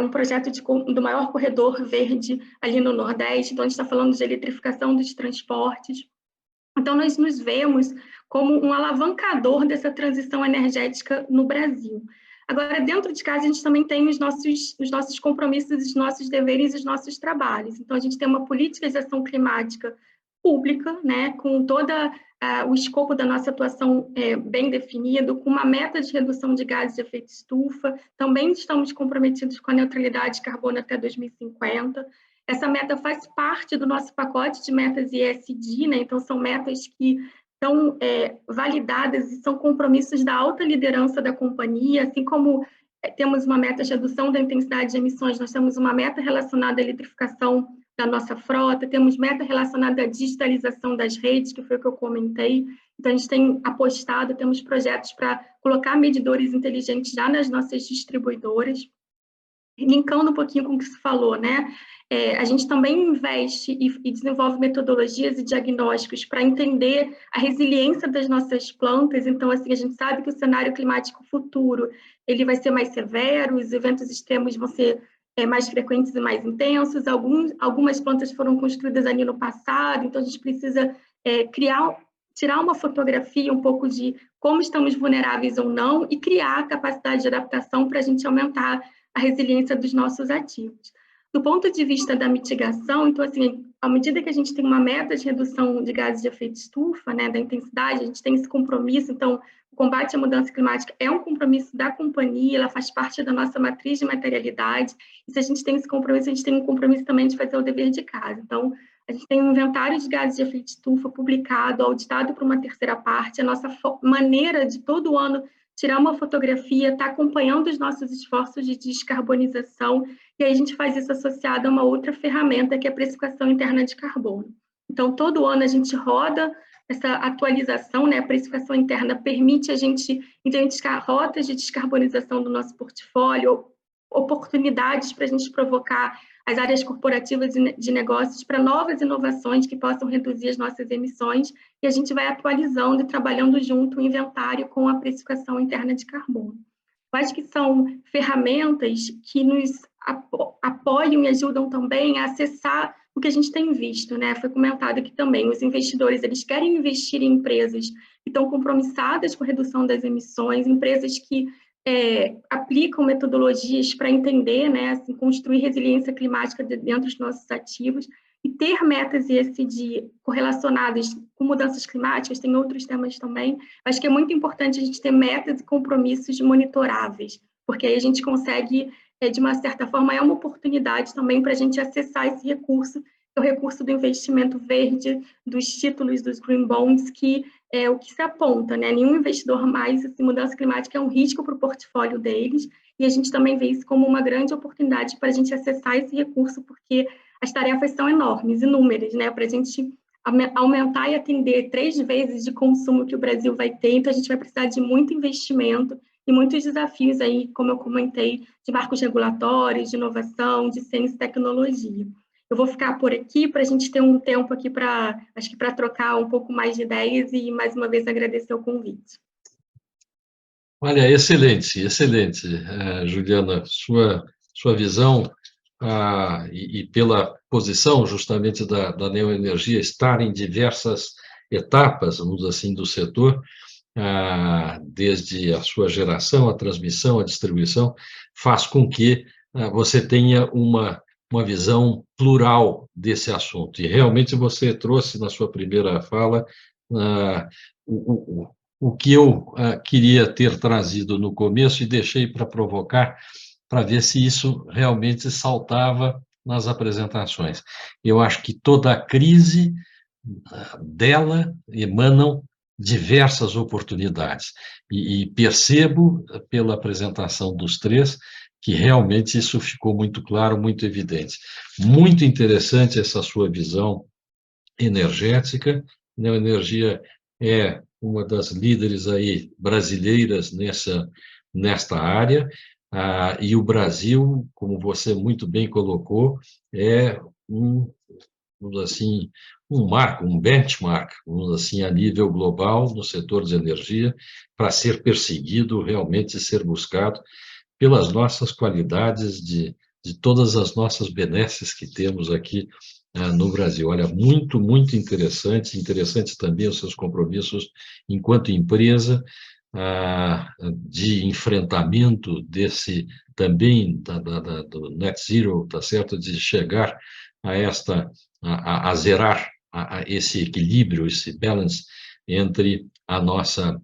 [SPEAKER 4] um projeto do maior corredor verde ali no Nordeste, então a gente está falando de eletrificação dos transportes. Então, nós nos vemos como um alavancador dessa transição energética no Brasil. Agora, dentro de casa, a gente também tem os nossos compromissos, os nossos deveres e os nossos trabalhos. Então, a gente tem uma política de ação climática pública, né, com todo o escopo da nossa atuação bem definido, com uma meta de redução de gases de efeito estufa. Também estamos comprometidos com a neutralidade de carbono até 2050. Essa meta faz parte do nosso pacote de metas ESG, né? Então, são metas que são validadas e são compromissos da alta liderança da companhia, assim como temos uma meta de redução da intensidade de emissões, nós temos uma meta relacionada à eletrificação da nossa frota, temos meta relacionada à digitalização das redes, que foi o que eu comentei. Então, a gente tem apostado, temos projetos para colocar medidores inteligentes já nas nossas distribuidoras. Linkando um pouquinho com o que você falou, né? A gente também investe e desenvolve metodologias e diagnósticos para entender a resiliência das nossas plantas. Então, assim, a gente sabe que o cenário climático futuro ele vai ser mais severo, os eventos extremos vão ser mais frequentes e mais intensos. Algumas plantas foram construídas ali no passado, então a gente precisa tirar uma fotografia um pouco de como estamos vulneráveis ou não e criar capacidade de adaptação para a gente aumentar a resiliência dos nossos ativos. Do ponto de vista da mitigação, então, assim, à medida que a gente tem uma meta de redução de gases de efeito estufa, né, da intensidade, a gente tem esse compromisso, então, o combate à mudança climática é um compromisso da companhia, ela faz parte da nossa matriz de materialidade, e se a gente tem esse compromisso, a gente tem um compromisso também de fazer o dever de casa. Então, a gente tem um inventário de gases de efeito estufa publicado, auditado por uma terceira parte, a nossa maneira de todo ano tirar uma fotografia, estar acompanhando os nossos esforços de descarbonização, e aí a gente faz isso associado a uma outra ferramenta, que é a precificação interna de carbono. Então, todo ano a gente roda essa atualização, né? A precificação interna permite a gente identificar rotas de descarbonização do nosso portfólio, oportunidades para a gente provocar as áreas corporativas de negócios para novas inovações que possam reduzir as nossas emissões, e a gente vai atualizando e trabalhando junto o inventário com a precificação interna de carbono. Eu acho que são ferramentas que nos apoiam e ajudam também a acessar o que a gente tem visto, né? Foi comentado aqui também, os investidores, eles querem investir em empresas que estão compromissadas com a redução das emissões, empresas que aplicam metodologias para entender, né, assim, construir resiliência climática dentro dos nossos ativos e ter metas ESG correlacionadas com mudanças climáticas, tem outros temas também. Acho que é muito importante a gente ter metas e compromissos monitoráveis, porque aí a gente consegue, de uma certa forma, é uma oportunidade também para a gente acessar esse recurso, que é o recurso do investimento verde, dos títulos, dos green bonds, que é o que se aponta, né? Nenhum investidor mais, assim, mudança climática é um risco para o portfólio deles, e a gente também vê isso como uma grande oportunidade para a gente acessar esse recurso, porque as tarefas são enormes, inúmeras, né? Para a gente aumentar e atender 3 vezes de consumo que o Brasil vai ter, então a gente vai precisar de muito investimento e muitos desafios aí, como eu comentei, de marcos regulatórios, de inovação, de ciência e tecnologia. Eu vou ficar por aqui para a gente ter um tempo aqui para trocar um pouco mais de ideias e, mais uma vez, agradecer o convite.
[SPEAKER 1] Olha, excelente, excelente, Juliana, sua visão e pela posição justamente da Neoenergia estar em diversas etapas, vamos dizer assim, do setor, desde a sua geração, a transmissão, a distribuição, faz com que você tenha uma visão plural desse assunto. E realmente você trouxe na sua primeira fala o que eu queria ter trazido no começo e deixei para provocar, para ver se isso realmente saltava nas apresentações. Eu acho que toda a crise dela emanam diversas oportunidades. E percebo, pela apresentação dos três, que realmente isso ficou muito claro, muito evidente. Muito interessante essa sua visão energética. A Neoenergia é uma das líderes aí brasileiras nesta área, e o Brasil, como você muito bem colocou, é vamos assim, um marco, um benchmark, vamos assim, a nível global no setor de energia, para ser perseguido, realmente ser buscado pelas nossas qualidades de todas as nossas benesses que temos aqui no Brasil. Olha, muito, muito interessante também os seus compromissos enquanto empresa, de enfrentamento desse também do net zero, tá certo, de chegar a zerar esse equilíbrio, esse balance entre a nossa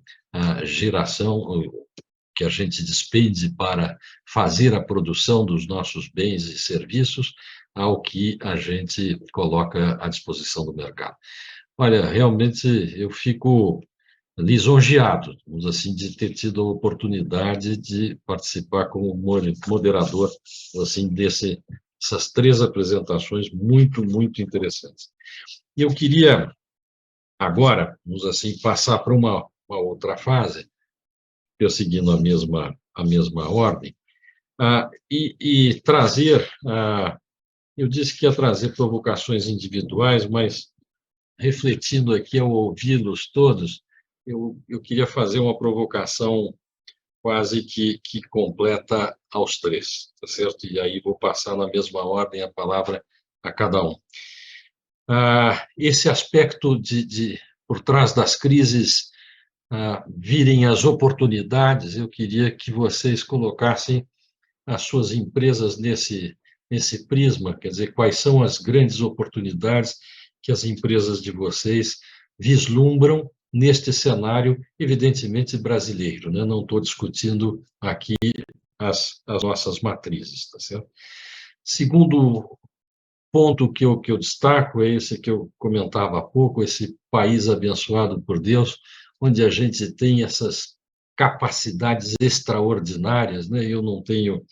[SPEAKER 1] geração que a gente despende para fazer a produção dos nossos bens e serviços ao que a gente coloca à disposição do mercado. Olha, realmente eu fico lisonjeado, vamos assim, de ter tido a oportunidade de participar como moderador, assim, dessas 3 apresentações muito, muito interessantes. E eu queria agora, vamos assim, passar para uma outra fase, perseguindo a mesma ordem, e trazer, eu disse que ia trazer provocações individuais, mas refletindo aqui ao ouvi-los todos, eu queria fazer uma provocação quase que completa aos 3, tá certo? E aí vou passar na mesma ordem a palavra a cada um. Esse aspecto por trás das crises virem as oportunidades, eu queria que vocês colocassem as suas empresas nesse prisma, quer dizer, quais são as grandes oportunidades que as empresas de vocês vislumbram neste cenário, evidentemente brasileiro, né? Não estou discutindo aqui as nossas matrizes, tá certo? Segundo ponto que eu destaco é esse que eu comentava há pouco, esse país abençoado por Deus, onde a gente tem essas capacidades extraordinárias, né? Eu não tenho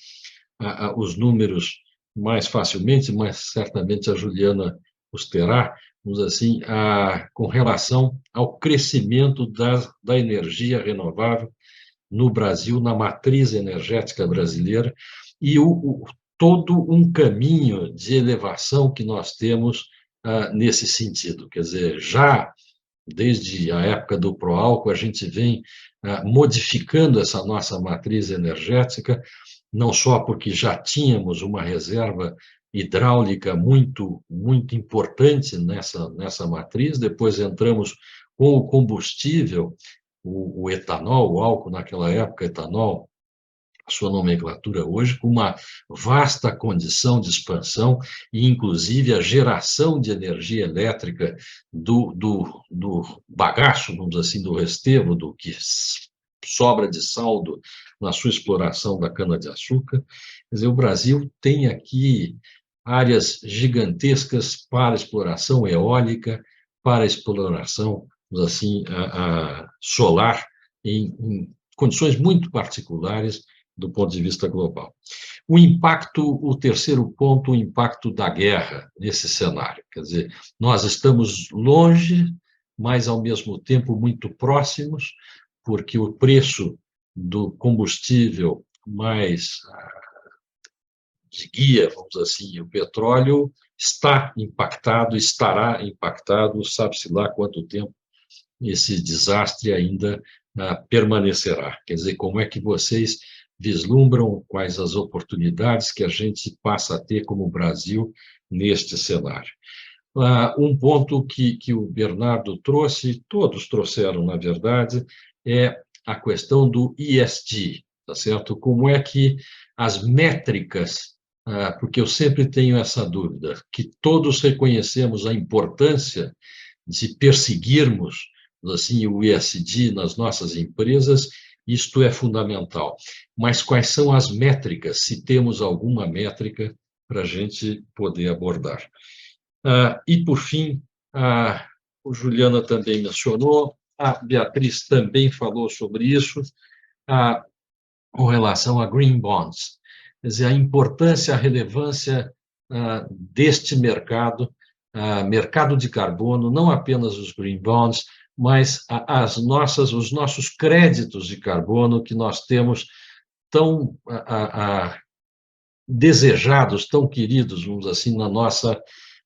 [SPEAKER 1] os números mais facilmente, mas certamente a Juliana os terá, vamos assim, com relação ao crescimento da energia renovável no Brasil, na matriz energética brasileira, e todo um caminho de elevação que nós temos nesse sentido. Quer dizer, já desde a época do Proálcool, a gente vem modificando essa nossa matriz energética, não só porque já tínhamos uma reserva hidráulica muito, muito importante nessa matriz, depois entramos com o combustível, o etanol, o álcool naquela época, etanol, a sua nomenclatura hoje, com uma vasta condição de expansão e, inclusive, a geração de energia elétrica do bagaço, vamos dizer assim, do restevo, do que sobra de saldo na sua exploração da cana-de-açúcar. Quer dizer, o Brasil tem aqui áreas gigantescas para exploração eólica, para exploração, assim, solar, em condições muito particulares do ponto de vista global. O terceiro ponto, o impacto da guerra nesse cenário. Quer dizer, nós estamos longe, mas, ao mesmo tempo, muito próximos, porque o preço do combustível mais de guia, vamos dizer assim, o petróleo está impactado, estará impactado, sabe-se lá quanto tempo esse desastre ainda permanecerá. Quer dizer, como é que vocês vislumbram quais as oportunidades que a gente passa a ter como Brasil neste cenário? Um ponto que o Bernardo trouxe, todos trouxeram, na verdade, é a questão do ESG, tá certo? Como é que as métricas, porque eu sempre tenho essa dúvida, que todos reconhecemos a importância de perseguirmos, assim, o ESG nas nossas empresas, isto é fundamental. Mas quais são as métricas, se temos alguma métrica para a gente poder abordar? E, por fim, o Juliana também mencionou, a Beatriz também falou sobre isso, com relação a green bonds. Quer dizer, a importância, a relevância deste mercado de carbono, não apenas os green bonds, mas os nossos créditos de carbono que nós temos tão desejados, tão queridos, vamos dizer assim, na nossa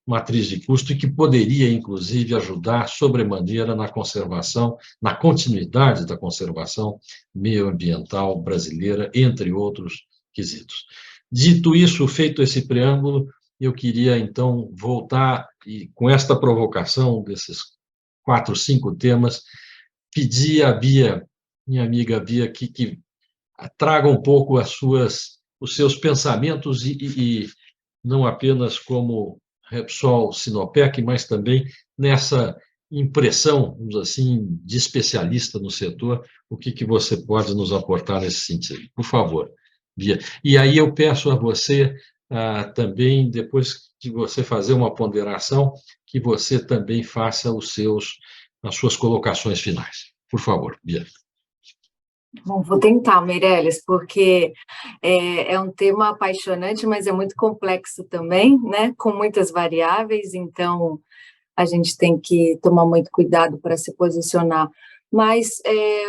[SPEAKER 1] matriz de custo, e que poderia, inclusive, ajudar sobremaneira na conservação, na continuidade da conservação meioambiental brasileira, entre outros quesitos. Dito isso, feito esse preâmbulo, eu queria, então, voltar, e com esta provocação desses 4, 5 temas, pedir à Bia, minha amiga Bia, que traga um pouco os seus pensamentos, e não apenas como Repsol Sinopec, mas também nessa impressão, vamos dizer assim, de especialista no setor, o que você pode nos aportar nesse sentido. Por favor, Bia. E aí eu peço a você também, depois de você fazer uma ponderação, que você também faça as suas colocações finais. Por favor, Bia.
[SPEAKER 2] Bom, vou tentar, Meirelles, porque é um tema apaixonante, mas é muito complexo também, né? Com muitas variáveis, então a gente tem que tomar muito cuidado para se posicionar. Mas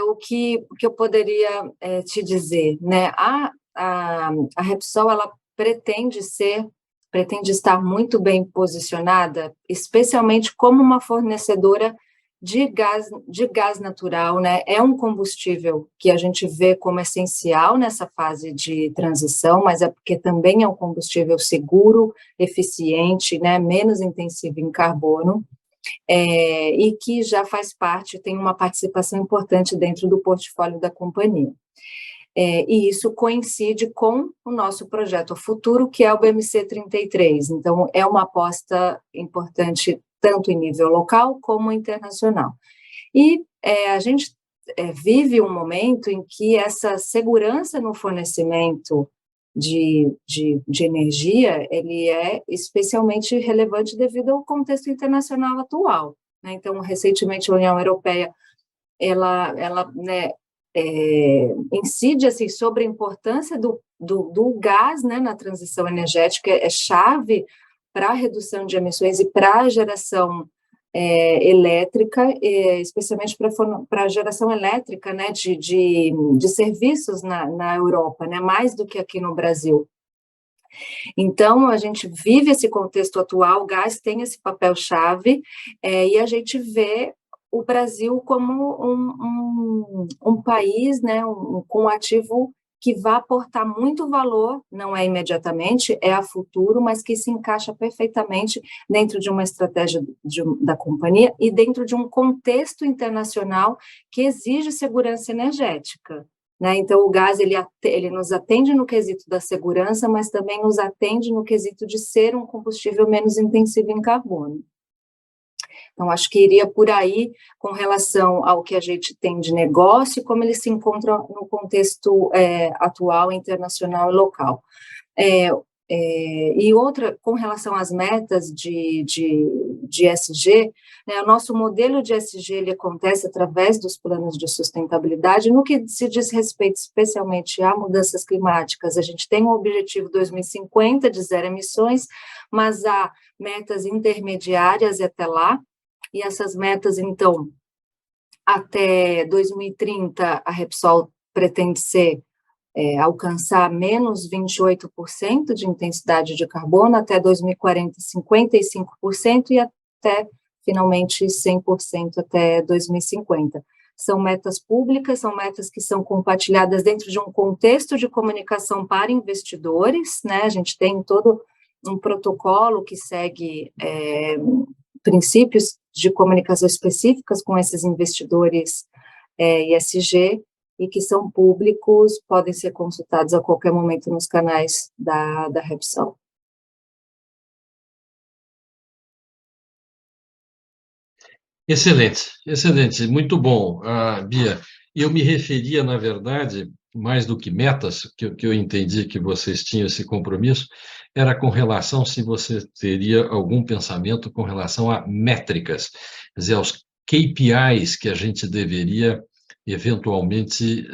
[SPEAKER 2] o que eu poderia te dizer, né? A Repsol, ela pretende estar muito bem posicionada, especialmente como uma fornecedora de gás natural, né? É um combustível que a gente vê como essencial nessa fase de transição, mas é porque também é um combustível seguro, eficiente, né? Menos intensivo em carbono, e que já faz parte, tem uma participação importante dentro do portfólio da companhia. E isso coincide com o nosso projeto futuro, que é o BMC 33. Então, é uma aposta importante tanto em nível local como internacional. E a gente vive um momento em que essa segurança no fornecimento de energia, ele é especialmente relevante devido ao contexto internacional atual, né? Então, recentemente, a União Europeia, ela né, incide assim, sobre a importância do gás, né, na transição energética, é chave para a redução de emissões e para a geração elétrica, especialmente para a geração elétrica, né, de serviços na Europa, né, mais do que aqui no Brasil. Então, a gente vive esse contexto atual, o gás tem esse papel-chave, e a gente vê o Brasil como um país, né, com um ativo que vai aportar muito valor, não é imediatamente, é a futuro, mas que se encaixa perfeitamente dentro de uma estratégia da companhia e dentro de um contexto internacional que exige segurança energética, né? Então, o gás, ele nos atende no quesito da segurança, mas também nos atende no quesito de ser um combustível menos intensivo em carbono. Então, acho que iria por aí com relação ao que a gente tem de negócio e como ele se encontra no contexto atual, internacional e local. E outra, com relação às metas de ESG, né, o nosso modelo de ESG ele acontece através dos planos de sustentabilidade. No que se diz respeito especialmente a mudanças climáticas, a gente tem um objetivo 2050 de 0 emissões, mas há metas intermediárias até lá, e essas metas, então, até 2030, a Repsol pretende alcançar menos 28% de intensidade de carbono, até 2040, 55%, e até, finalmente, 100% até 2050. São metas públicas, são metas que são compartilhadas dentro de um contexto de comunicação para investidores, né? A gente tem todo um protocolo que segue princípios de comunicação específicas com esses investidores ESG, e que são públicos, podem ser consultados a qualquer momento nos canais da Repsol.
[SPEAKER 1] Excelente, excelente, muito bom, Bia. Eu me referia, na verdade, mais do que metas, que eu entendi que vocês tinham esse compromisso, era com relação, se você teria algum pensamento com relação a métricas, quer dizer, aos KPIs que a gente deveria eventualmente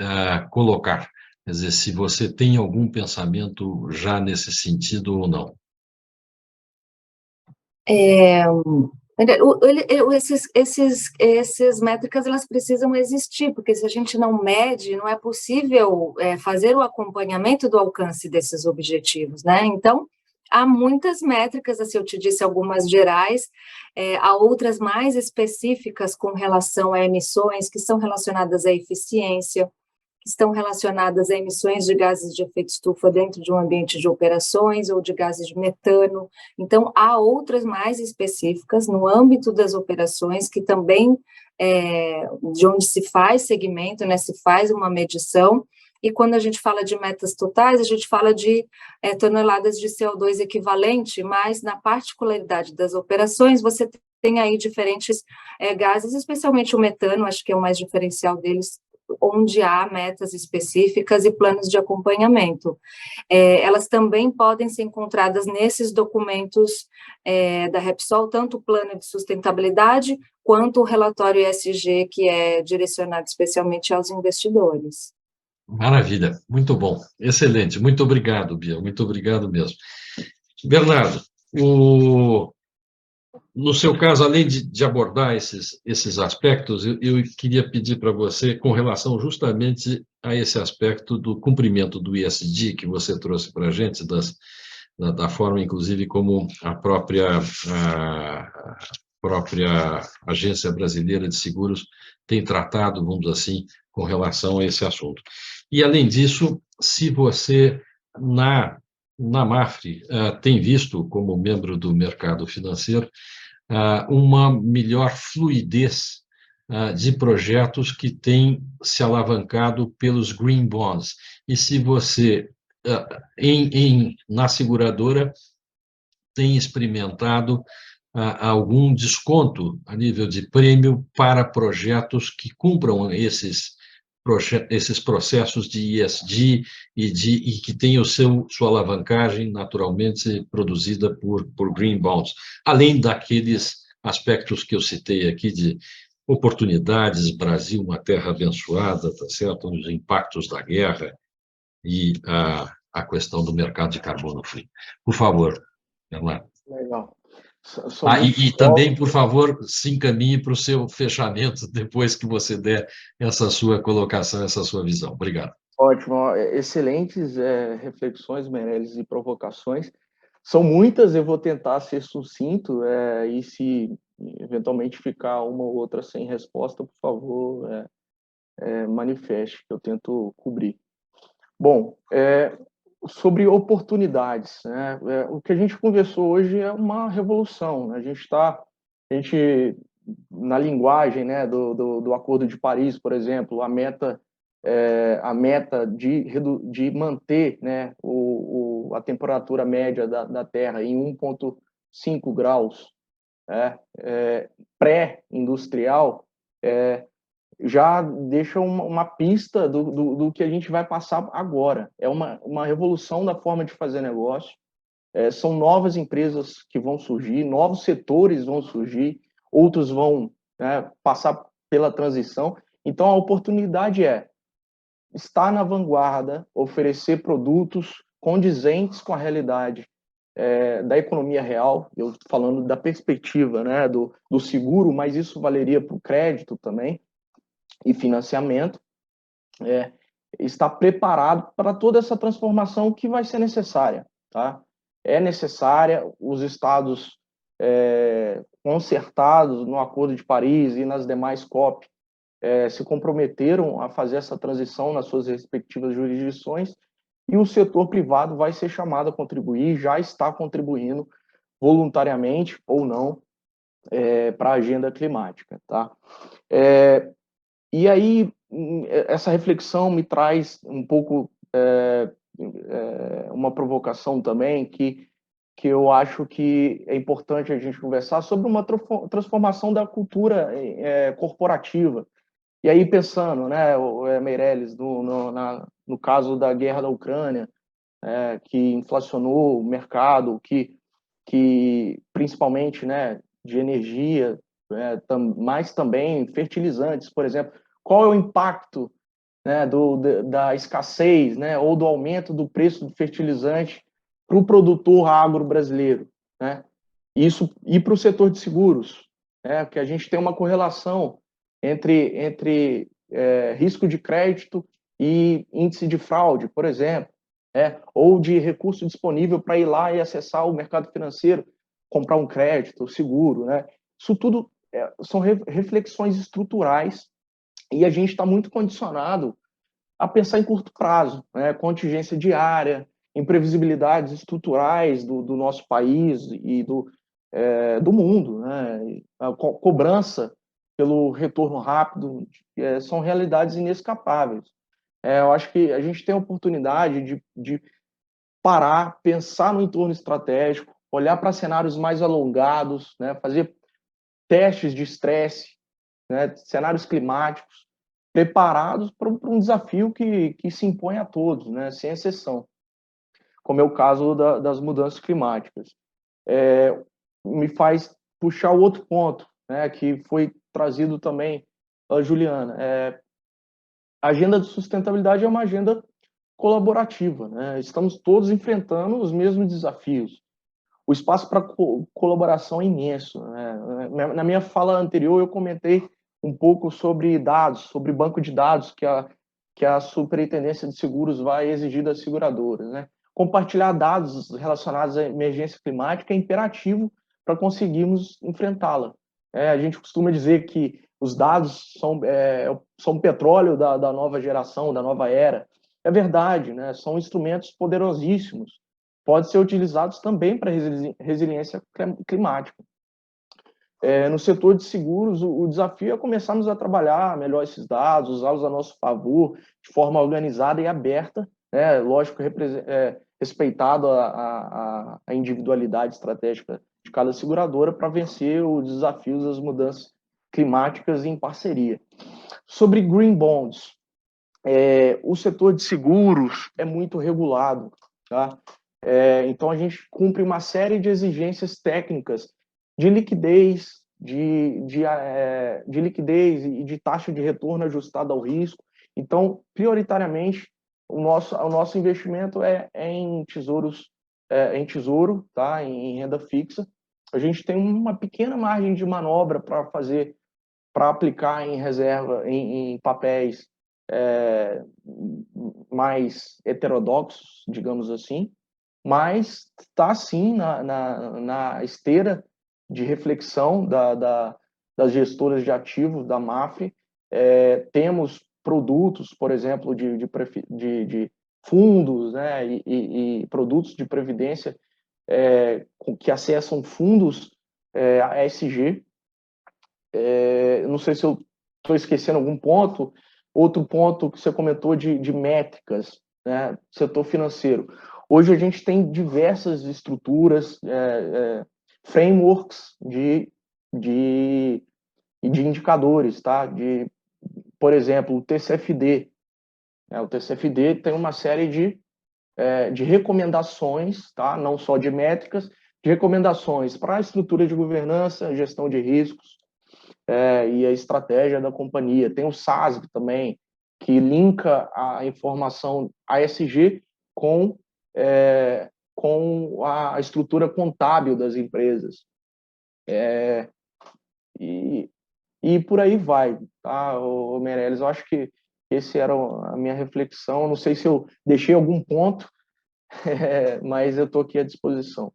[SPEAKER 1] colocar. Quer dizer, se você tem algum pensamento já nesse sentido ou não.
[SPEAKER 2] Essas métricas, elas precisam existir, porque se a gente não mede, não é possível fazer o acompanhamento do alcance desses objetivos, né? Então, há muitas métricas, assim, eu te disse algumas gerais, há outras mais específicas com relação a emissões, que são relacionadas à eficiência, que estão relacionadas a emissões de gases de efeito estufa dentro de um ambiente de operações ou de gases de metano. Então, há outras mais específicas no âmbito das operações que também, de onde se faz segmento, né, se faz uma medição, e quando a gente fala de metas totais, a gente fala de toneladas de CO2 equivalente, mas na particularidade das operações, você tem aí diferentes gases, especialmente o metano, acho que é o mais diferencial deles, onde há metas específicas e planos de acompanhamento. Elas também podem ser encontradas nesses documentos da Repsol, tanto o plano de sustentabilidade, quanto o relatório ESG, que é direcionado especialmente aos investidores.
[SPEAKER 1] Maravilha, muito bom, excelente, muito obrigado, Bia, muito obrigado mesmo. Bernardo, no seu caso, além de abordar esses aspectos, eu queria pedir para você, com relação justamente a esse aspecto do cumprimento do ESG, que você trouxe para a gente, da forma, inclusive, como a própria Agência Brasileira de Seguros tem tratado, vamos dizer assim, com relação a esse assunto. E, além disso, se você, na Mafre, tem visto, como membro do mercado financeiro, uma melhor fluidez de projetos que têm se alavancado pelos green bonds. E se você, na seguradora, tem experimentado algum desconto a nível de prêmio para projetos que cumpram esses processos de ESG e que tenham sua alavancagem naturalmente produzida por green bonds, além daqueles aspectos que eu citei aqui de oportunidades, Brasil, uma terra abençoada, tá certo? Os impactos da guerra e a questão do mercado de carbono free. Por favor, Bernardo.
[SPEAKER 3] Legal.
[SPEAKER 1] E também, por favor, se encaminhe para o seu fechamento depois que você der essa sua colocação, essa sua visão. Obrigado.
[SPEAKER 3] Ótimo, excelentes reflexões, Meirelles, e provocações. São muitas, eu vou tentar ser sucinto, e se eventualmente ficar uma ou outra sem resposta, por favor, manifeste, que eu tento cobrir. Bom, sobre oportunidades, né? O que a gente conversou hoje é uma revolução, né? A gente na linguagem, né, do Acordo de Paris, por exemplo, a meta de manter, né, a temperatura média da Terra em 1,5 graus, pré-industrial, já deixa uma pista do que a gente vai passar agora. É uma revolução da forma de fazer negócio. São novas empresas que vão surgir, novos setores vão surgir, outros vão, né, passar pela transição. Então, a oportunidade estar na vanguarda, oferecer produtos condizentes com a realidade da economia real. Eu estou falando da perspectiva, né, do seguro, mas isso valeria para o crédito também e financiamento. Estar preparado para toda essa transformação que vai ser necessária, tá? É necessária. Os estados concertados no Acordo de Paris e nas demais COP se comprometeram a fazer essa transição nas suas respectivas jurisdições, e o setor privado vai ser chamado a contribuir, já está contribuindo voluntariamente ou não para a agenda climática, tá? E aí, essa reflexão me traz um pouco uma provocação também, que eu acho que é importante a gente conversar sobre uma transformação da cultura corporativa. E aí, pensando, né, Meirelles, no caso da guerra da Ucrânia, que inflacionou o mercado, que principalmente, né, de energia, mas também fertilizantes, por exemplo. Qual é o impacto, né, da escassez, né, ou do aumento do preço do fertilizante para o produtor agro brasileiro, né? Isso ir para o setor de seguros, que a gente tem uma correlação entre risco de crédito e índice de fraude, por exemplo, ou de recurso disponível para ir lá e acessar o mercado financeiro, comprar um crédito, seguro, né? Isso tudo são reflexões estruturais e a gente está muito condicionado a pensar em curto prazo, contingência diária, imprevisibilidades estruturais do nosso país e do mundo, né? A cobrança pelo retorno rápido são realidades inescapáveis. Eu acho que a gente tem a oportunidade de parar, pensar no entorno estratégico, olhar para cenários mais alongados, né? Fazer testes de estresse, né? Cenários climáticos, preparados para um desafio que se impõe a todos, né? Sem exceção, como é o caso das mudanças climáticas. Me faz puxar o outro ponto, né? Que foi trazido também pela Juliana. A agenda de sustentabilidade é uma agenda colaborativa, né? Estamos todos enfrentando os mesmos desafios. O espaço para colaboração é imenso, né? Na minha fala anterior, eu comentei um pouco sobre dados, sobre banco de dados que a Superintendência de Seguros vai exigir das seguradoras, né? Compartilhar dados relacionados à emergência climática é imperativo para conseguirmos enfrentá-la. A gente costuma dizer que os dados são petróleo da nova geração, da nova era. É verdade, né? São instrumentos poderosíssimos. Podem ser utilizados também para resiliência climática. No setor de seguros, o desafio é começarmos a trabalhar melhor esses dados, usá-los a nosso favor, de forma organizada e aberta, né? Lógico, respeitado a individualidade estratégica de cada seguradora para vencer os desafios das mudanças climáticas em parceria. Sobre green bonds, o setor de seguros é muito regulado, tá? Então a gente cumpre uma série de exigências técnicas de liquidez, de liquidez e de taxa de retorno ajustada ao risco. Então, prioritariamente, o nosso investimento é em tesouros, em tesouro, tá? Em renda fixa. A gente tem uma pequena margem de manobra para aplicar em reserva, em papéis mais heterodoxos, digamos assim, mas está sim na esteira de reflexão das gestoras de ativos da MAFRE. Temos produtos, por exemplo, de fundos, né, e produtos de previdência que acessam fundos ASG. Não sei se eu estou esquecendo algum ponto. Outro ponto que você comentou de métricas, né, setor financeiro. Hoje a gente tem diversas estruturas, frameworks de indicadores, tá? Por exemplo, o TCFD. O TCFD tem uma série de recomendações, tá? Não só de métricas, de recomendações para a estrutura de governança, gestão de riscos e a estratégia da companhia. Tem o SASB também, que linka a informação ASG com a estrutura contábil das empresas. E por aí vai, tá, Meirelles? Eu acho que esse era a minha reflexão. Não sei se eu deixei algum ponto, mas eu estou aqui à disposição.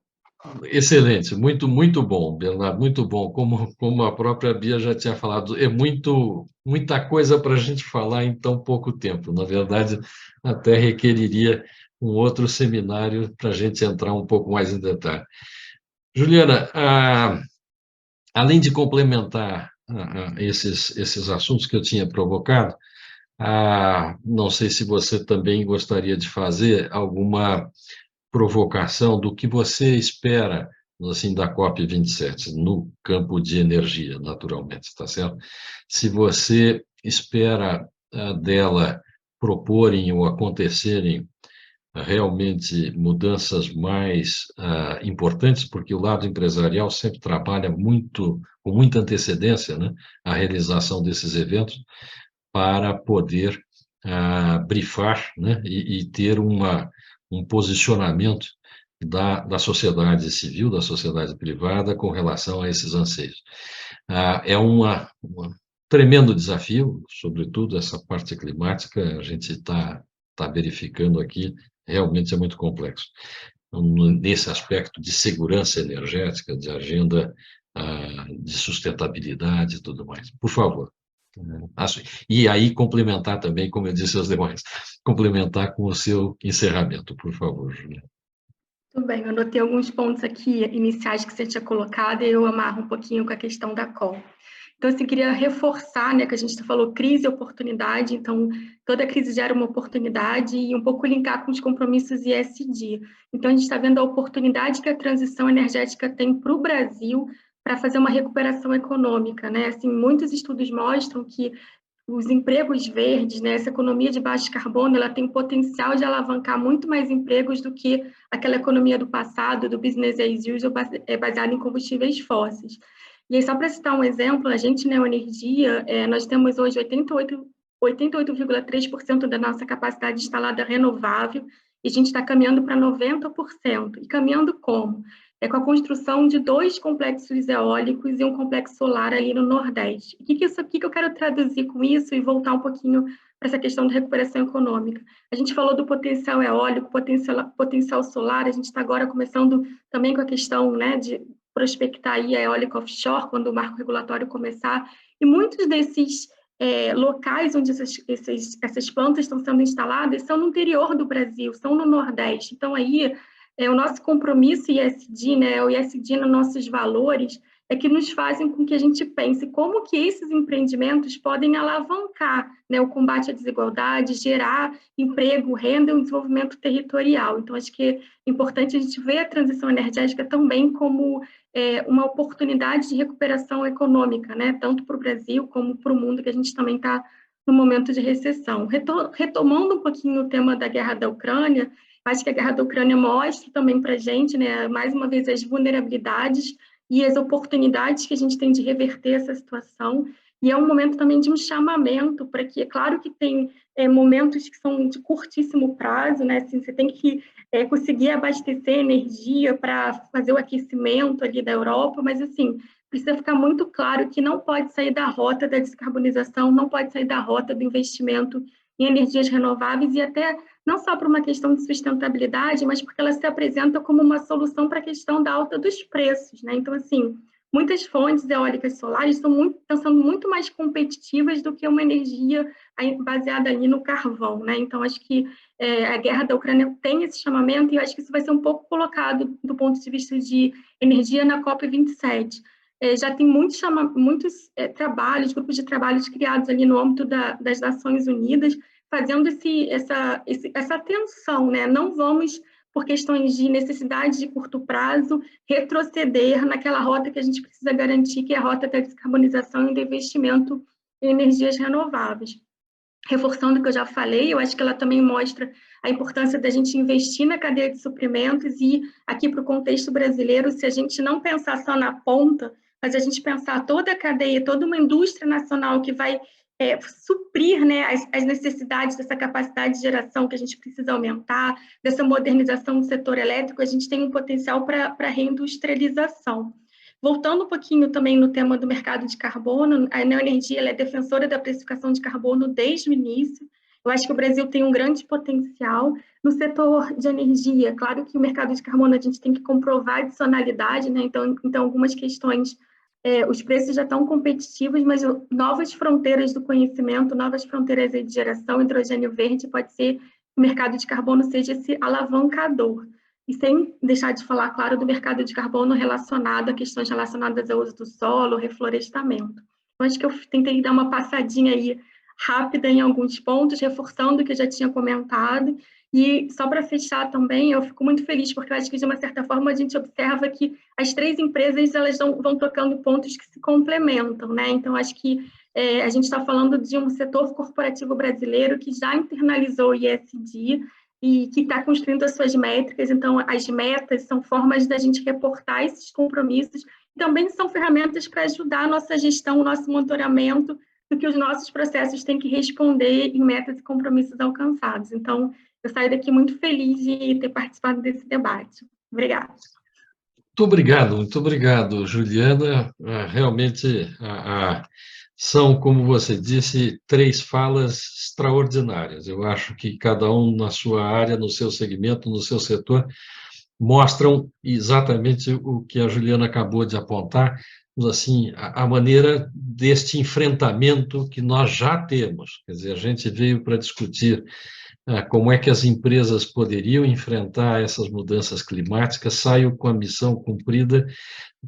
[SPEAKER 1] Excelente, muito, muito bom, Bernardo, muito bom. Como a própria Bia já tinha falado, é muita coisa para a gente falar em tão pouco tempo. Na verdade, até requeriria um outro seminário para a gente entrar um pouco mais em detalhe. Juliana, além de complementar esses assuntos que eu tinha provocado, não sei se você também gostaria de fazer alguma provocação do que você espera, assim, da COP27, no campo de energia, naturalmente, está certo? Se você espera dela proporem ou acontecerem realmente mudanças mais importantes, porque o lado empresarial sempre trabalha com muita antecedência, né, a realização desses eventos para poder brifar, né, e ter um posicionamento da sociedade civil, da sociedade privada, com relação a esses anseios. É um tremendo desafio, sobretudo essa parte climática, a gente está verificando aqui, realmente é muito complexo. Nesse aspecto de segurança energética, de agenda de sustentabilidade e tudo mais. Por favor. E aí complementar também, como eu disse aos demais, complementar com o seu encerramento, por favor, Julia.
[SPEAKER 4] Tudo bem, eu anotei alguns pontos aqui iniciais que você tinha colocado e eu amarro um pouquinho com a questão da COP. Então, assim, queria reforçar, né, que a gente falou crise e oportunidade, então toda crise gera uma oportunidade e um pouco linkar com os compromissos ESG. Então, a gente está vendo a oportunidade que a transição energética tem para o Brasil para fazer uma recuperação econômica, né? Assim, muitos estudos mostram que os empregos verdes, né, essa economia de baixo carbono, ela tem potencial de alavancar muito mais empregos do que aquela economia do passado, do business as usual, baseada em combustíveis fósseis. E aí, só para citar um exemplo, a gente, Neoenergia, nós temos hoje 88,3% da nossa capacidade instalada renovável, e a gente está caminhando para 90%. E caminhando como? Com a construção de 2 complexos eólicos e um complexo solar ali no Nordeste. O que eu quero traduzir com isso e voltar um pouquinho para essa questão de recuperação econômica? A gente falou do potencial eólico, potencial solar, a gente está agora começando também com a questão, né, de prospectar aí a eólica offshore, quando o marco regulatório começar, e muitos desses locais onde essas plantas estão sendo instaladas são no interior do Brasil, são no Nordeste. Então, aí, o nosso compromisso ESG, né, o ESG nos nossos valores, é que nos fazem com que a gente pense como que esses empreendimentos podem alavancar, né, o combate à desigualdade, gerar emprego, renda e um desenvolvimento territorial. Então, acho que é importante a gente ver a transição energética também como uma oportunidade de recuperação econômica, né, tanto para o Brasil como para o mundo, que a gente também está no momento de recessão. Retomando um pouquinho o tema da guerra da Ucrânia, acho que a guerra da Ucrânia mostra também para a gente, né, mais uma vez, as vulnerabilidades e as oportunidades que a gente tem de reverter essa situação. E é um momento também de um chamamento para que, é claro que tem momentos que são de curtíssimo prazo, né, assim, você tem que conseguir abastecer energia para fazer o aquecimento ali da Europa, mas, assim, precisa ficar muito claro que não pode sair da rota da descarbonização, não pode sair da rota do investimento em energias renováveis e até não só por uma questão de sustentabilidade, mas porque ela se apresenta como uma solução para a questão da alta dos preços, né? Então, assim, muitas fontes eólicas solares estão sendo muito mais competitivas do que uma energia baseada ali no carvão, né? Então, acho que a guerra da Ucrânia tem esse chamamento e eu acho que isso vai ser um pouco colocado do ponto de vista de energia na COP27. Já tem muitos trabalhos, grupos de trabalhos criados ali no âmbito das Nações Unidas, fazendo essa atenção, né? Não vamos, por questões de necessidade de curto prazo, retroceder naquela rota que a gente precisa garantir, que é a rota da descarbonização e do investimento em energias renováveis. Reforçando o que eu já falei, eu acho que ela também mostra a importância da gente investir na cadeia de suprimentos e, aqui para o contexto brasileiro, se a gente não pensar só na ponta, mas a gente pensar toda a cadeia, toda uma indústria nacional que vai suprir, né, as necessidades dessa capacidade de geração que a gente precisa aumentar, dessa modernização do setor elétrico, a gente tem um potencial para reindustrialização. Voltando um pouquinho também no tema do mercado de carbono, a Neoenergia ela é defensora da precificação de carbono desde o início. Eu acho que o Brasil tem um grande potencial no setor de energia. Claro que o mercado de carbono a gente tem que comprovar adicionalidade, né? Então algumas questões, os preços já estão competitivos, mas novas fronteiras do conhecimento, novas fronteiras de geração, hidrogênio verde, pode ser que o mercado de carbono seja esse alavancador. E sem deixar de falar, claro, do mercado de carbono relacionado a questões relacionadas ao uso do solo, reflorestamento. Então, acho que eu tentei dar uma passadinha aí rápida em alguns pontos, reforçando o que eu já tinha comentado. E só para fechar também, eu fico muito feliz, porque eu acho que, de uma certa forma, a gente observa que as 3 empresas elas vão tocando pontos que se complementam, né? Então, acho que a gente está falando de um setor corporativo brasileiro que já internalizou o ESG, e que está construindo as suas métricas. Então, as metas são formas da gente reportar esses compromissos, e também são ferramentas para ajudar a nossa gestão, o nosso monitoramento do que os nossos processos têm que responder em metas e compromissos alcançados. Então, eu saio daqui muito feliz de ter participado desse debate. Obrigada.
[SPEAKER 1] Muito obrigado, Juliana. Realmente são, como você disse, 3 falas extraordinárias. Eu acho que cada um na sua área, no seu segmento, no seu setor, mostram exatamente o que a Juliana acabou de apontar, assim, a maneira deste enfrentamento que nós já temos. Quer dizer, a gente veio para discutir como é que as empresas poderiam enfrentar essas mudanças climáticas. Saio com a missão cumprida,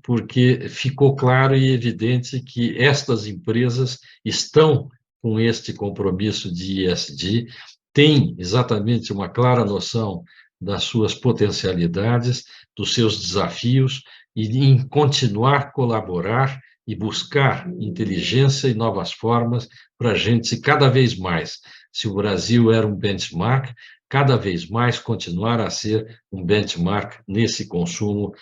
[SPEAKER 1] porque ficou claro e evidente que estas empresas estão com este compromisso de ESG, têm exatamente uma clara noção das suas potencialidades, dos seus desafios, e em continuar a colaborar e buscar inteligência e novas formas para a gente cada vez mais. Se o Brasil era um benchmark, cada vez mais continuar a ser um benchmark nesse consumo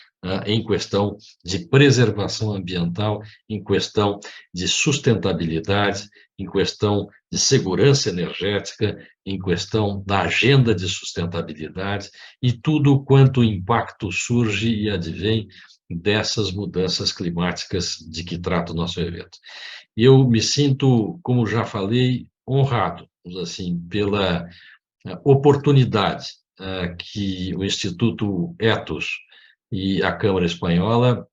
[SPEAKER 1] em questão de preservação ambiental, em questão de sustentabilidade, em questão de segurança energética, em questão da agenda de sustentabilidade e tudo quanto impacto surge e advém dessas mudanças climáticas de que trata o nosso evento. Eu me sinto, como já falei, honrado, assim, pela oportunidade que o Instituto Ethos e a Câmara Espanhola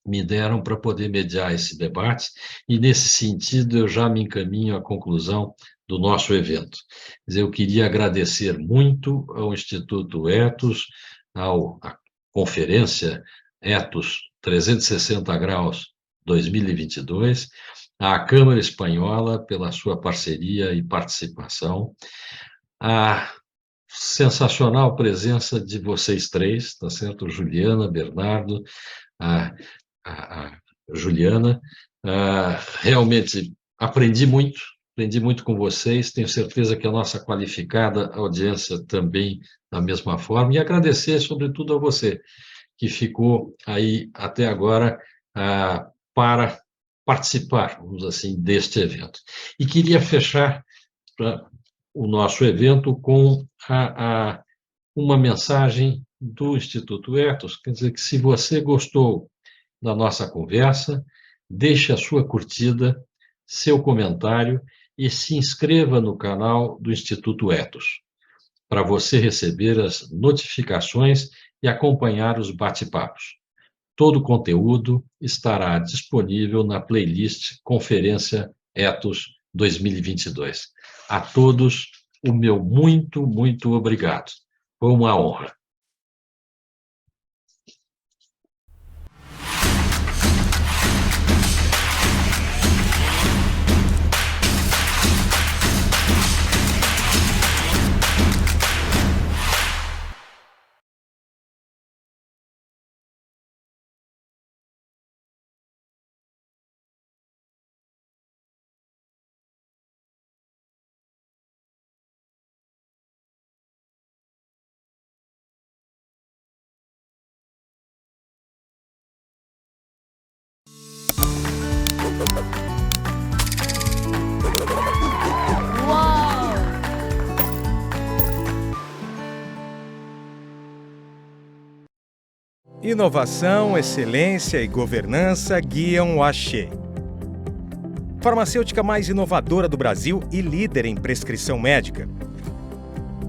[SPEAKER 1] me deram para poder mediar esse debate, e, nesse sentido, eu já me encaminho à conclusão do nosso evento. Quer dizer, eu queria agradecer muito ao Instituto Ethos, à Conferência Ethos 360 Graus 2022, à Câmara Espanhola pela sua parceria e participação, a sensacional presença de vocês 3, tá certo? Juliana, Bernardo, a Juliana. Realmente aprendi muito com vocês, tenho certeza que a nossa qualificada audiência também da mesma forma, e agradecer, sobretudo, a você, que ficou aí até agora para participar, vamos assim, deste evento. E queria fechar o nosso evento com uma mensagem do Instituto Ethos, quer dizer que, se você gostou da nossa conversa, deixe a sua curtida, seu comentário e se inscreva no canal do Instituto Ethos, para você receber as notificações e acompanhar os bate-papos. Todo o conteúdo estará disponível na playlist Conferência Ethos 2022. A todos, o meu muito, muito obrigado. Foi uma honra.
[SPEAKER 5] Inovação, excelência e governança guiam o Axê. Farmacêutica mais inovadora do Brasil e líder em prescrição médica.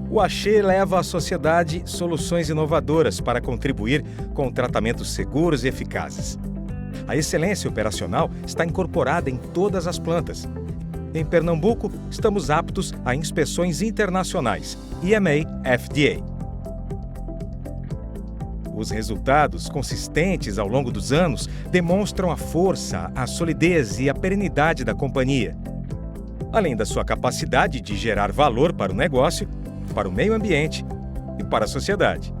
[SPEAKER 5] O Axê leva à sociedade soluções inovadoras para contribuir com tratamentos seguros e eficazes. A excelência operacional está incorporada em todas as plantas. Em Pernambuco, estamos aptos a inspeções internacionais, EMA, FDA. Os resultados consistentes ao longo dos anos demonstram a força, a solidez e a perenidade da companhia, além da sua capacidade de gerar valor para o negócio, para o meio ambiente e para a sociedade.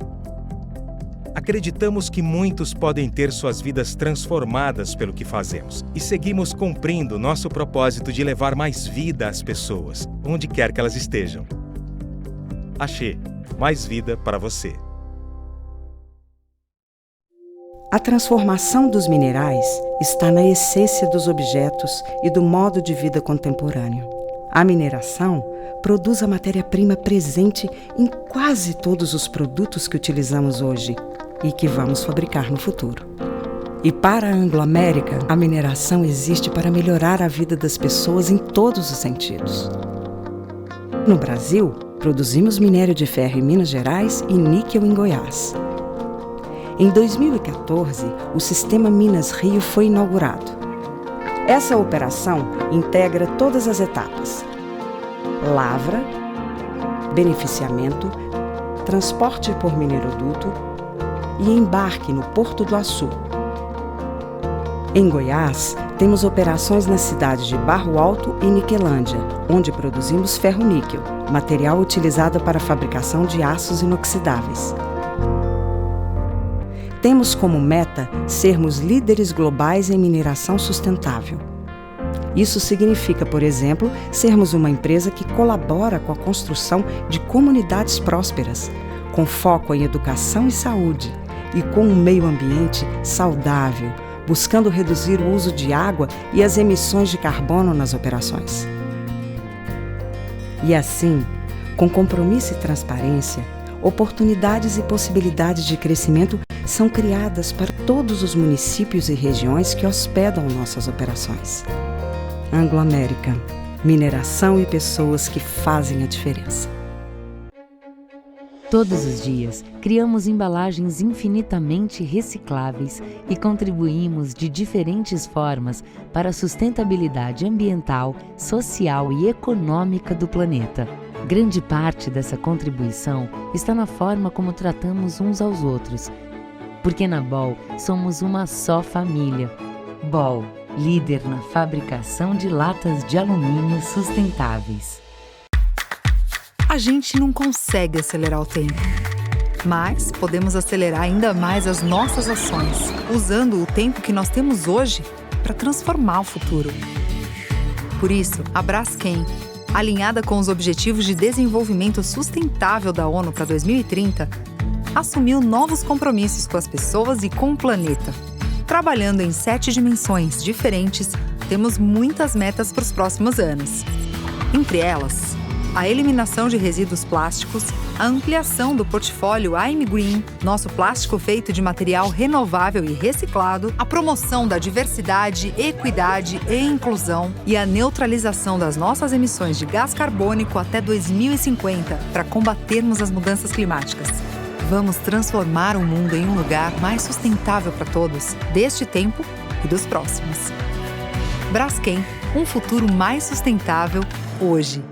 [SPEAKER 5] Acreditamos que muitos podem ter suas vidas transformadas pelo que fazemos e seguimos cumprindo nosso propósito de levar mais vida às pessoas, onde quer que elas estejam. Axê, mais vida para você.
[SPEAKER 6] A transformação dos minerais está na essência dos objetos e do modo de vida contemporâneo. A mineração produz a matéria-prima presente em quase todos os produtos que utilizamos hoje. e que vamos fabricar no futuro. E para a Anglo-América, a mineração existe para melhorar a vida das pessoas em todos os sentidos. No Brasil, produzimos minério de ferro em Minas Gerais e níquel em Goiás. Em 2014, o Sistema Minas Rio foi inaugurado. Essa operação integra todas as etapas: lavra, beneficiamento, transporte por mineiroduto e embarque no Porto do Açu. Em Goiás, temos operações nas cidades de Barro Alto e Niquelândia, onde produzimos ferro-níquel, material utilizado para a fabricação de aços inoxidáveis. Temos como meta sermos líderes globais em mineração sustentável. Isso significa, por exemplo, sermos uma empresa que colabora com a construção de comunidades prósperas, com foco em educação e saúde, e com um meio ambiente saudável, buscando reduzir o uso de água e as emissões de carbono nas operações. E assim, com compromisso e transparência, oportunidades e possibilidades de crescimento são criadas para todos os municípios e regiões que hospedam nossas operações. Anglo-América, mineração e pessoas que fazem a diferença.
[SPEAKER 7] Todos os dias, criamos embalagens infinitamente recicláveis e contribuímos de diferentes formas para a sustentabilidade ambiental, social e econômica do planeta. Grande parte dessa contribuição está na forma como tratamos uns aos outros, porque na Ball somos uma só família. Ball, líder na fabricação de latas de alumínio sustentáveis.
[SPEAKER 8] A gente não consegue acelerar o tempo, mas podemos acelerar ainda mais as nossas ações, usando o tempo que nós temos hoje para transformar o futuro. Por isso, a Braskem, alinhada com os Objetivos de Desenvolvimento Sustentável da ONU para 2030, assumiu novos compromissos com as pessoas e com o planeta. Trabalhando em 7 dimensões diferentes, temos muitas metas para os próximos anos. Entre elas, a eliminação de resíduos plásticos, a ampliação do portfólio I'm Green, nosso plástico feito de material renovável e reciclado, a promoção da diversidade, equidade e inclusão e a neutralização das nossas emissões de gás carbônico até 2050 para combatermos as mudanças climáticas. Vamos transformar o mundo em um lugar mais sustentável para todos, deste tempo e dos próximos. Braskem, um futuro mais sustentável hoje.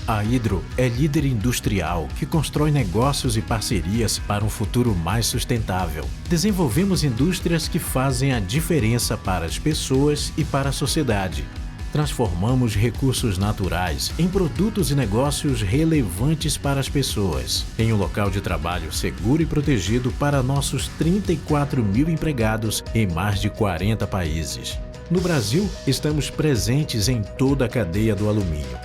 [SPEAKER 9] A Hydro é líder industrial que constrói negócios e parcerias para um futuro mais sustentável. Desenvolvemos indústrias que fazem a diferença para as pessoas e para a sociedade. Transformamos recursos naturais em produtos e negócios relevantes para as pessoas, em um local de trabalho seguro e protegido para nossos 34 mil empregados em mais de 40 países. No Brasil, estamos presentes em toda a cadeia do alumínio,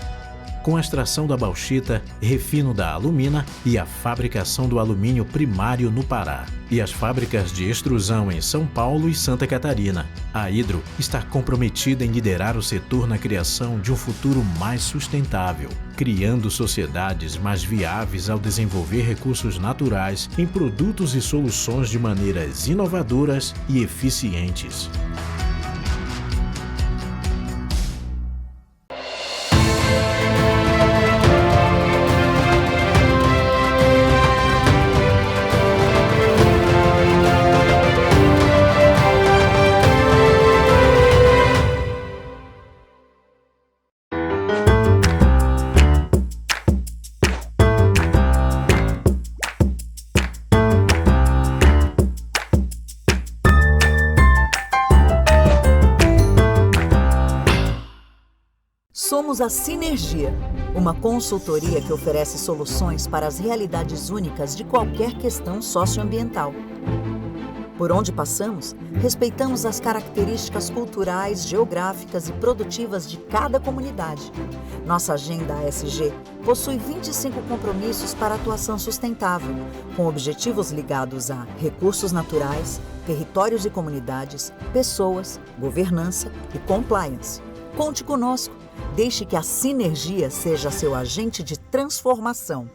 [SPEAKER 9] com a extração da bauxita, refino da alumina e a fabricação do alumínio primário no Pará, e as fábricas de extrusão em São Paulo e Santa Catarina. A Hydro está comprometida em liderar o setor na criação de um futuro mais sustentável, criando sociedades mais viáveis ao desenvolver recursos naturais em produtos e soluções de maneiras inovadoras e eficientes.
[SPEAKER 10] Somos a Sinergia, uma consultoria que oferece soluções para as realidades únicas de qualquer questão socioambiental. Por onde passamos, respeitamos as características culturais, geográficas e produtivas de cada comunidade. Nossa agenda ASG possui 25 compromissos para atuação sustentável, com objetivos ligados a recursos naturais, territórios e comunidades, pessoas, governança e compliance. Conte conosco. Deixe que a Sinergia seja seu agente de transformação.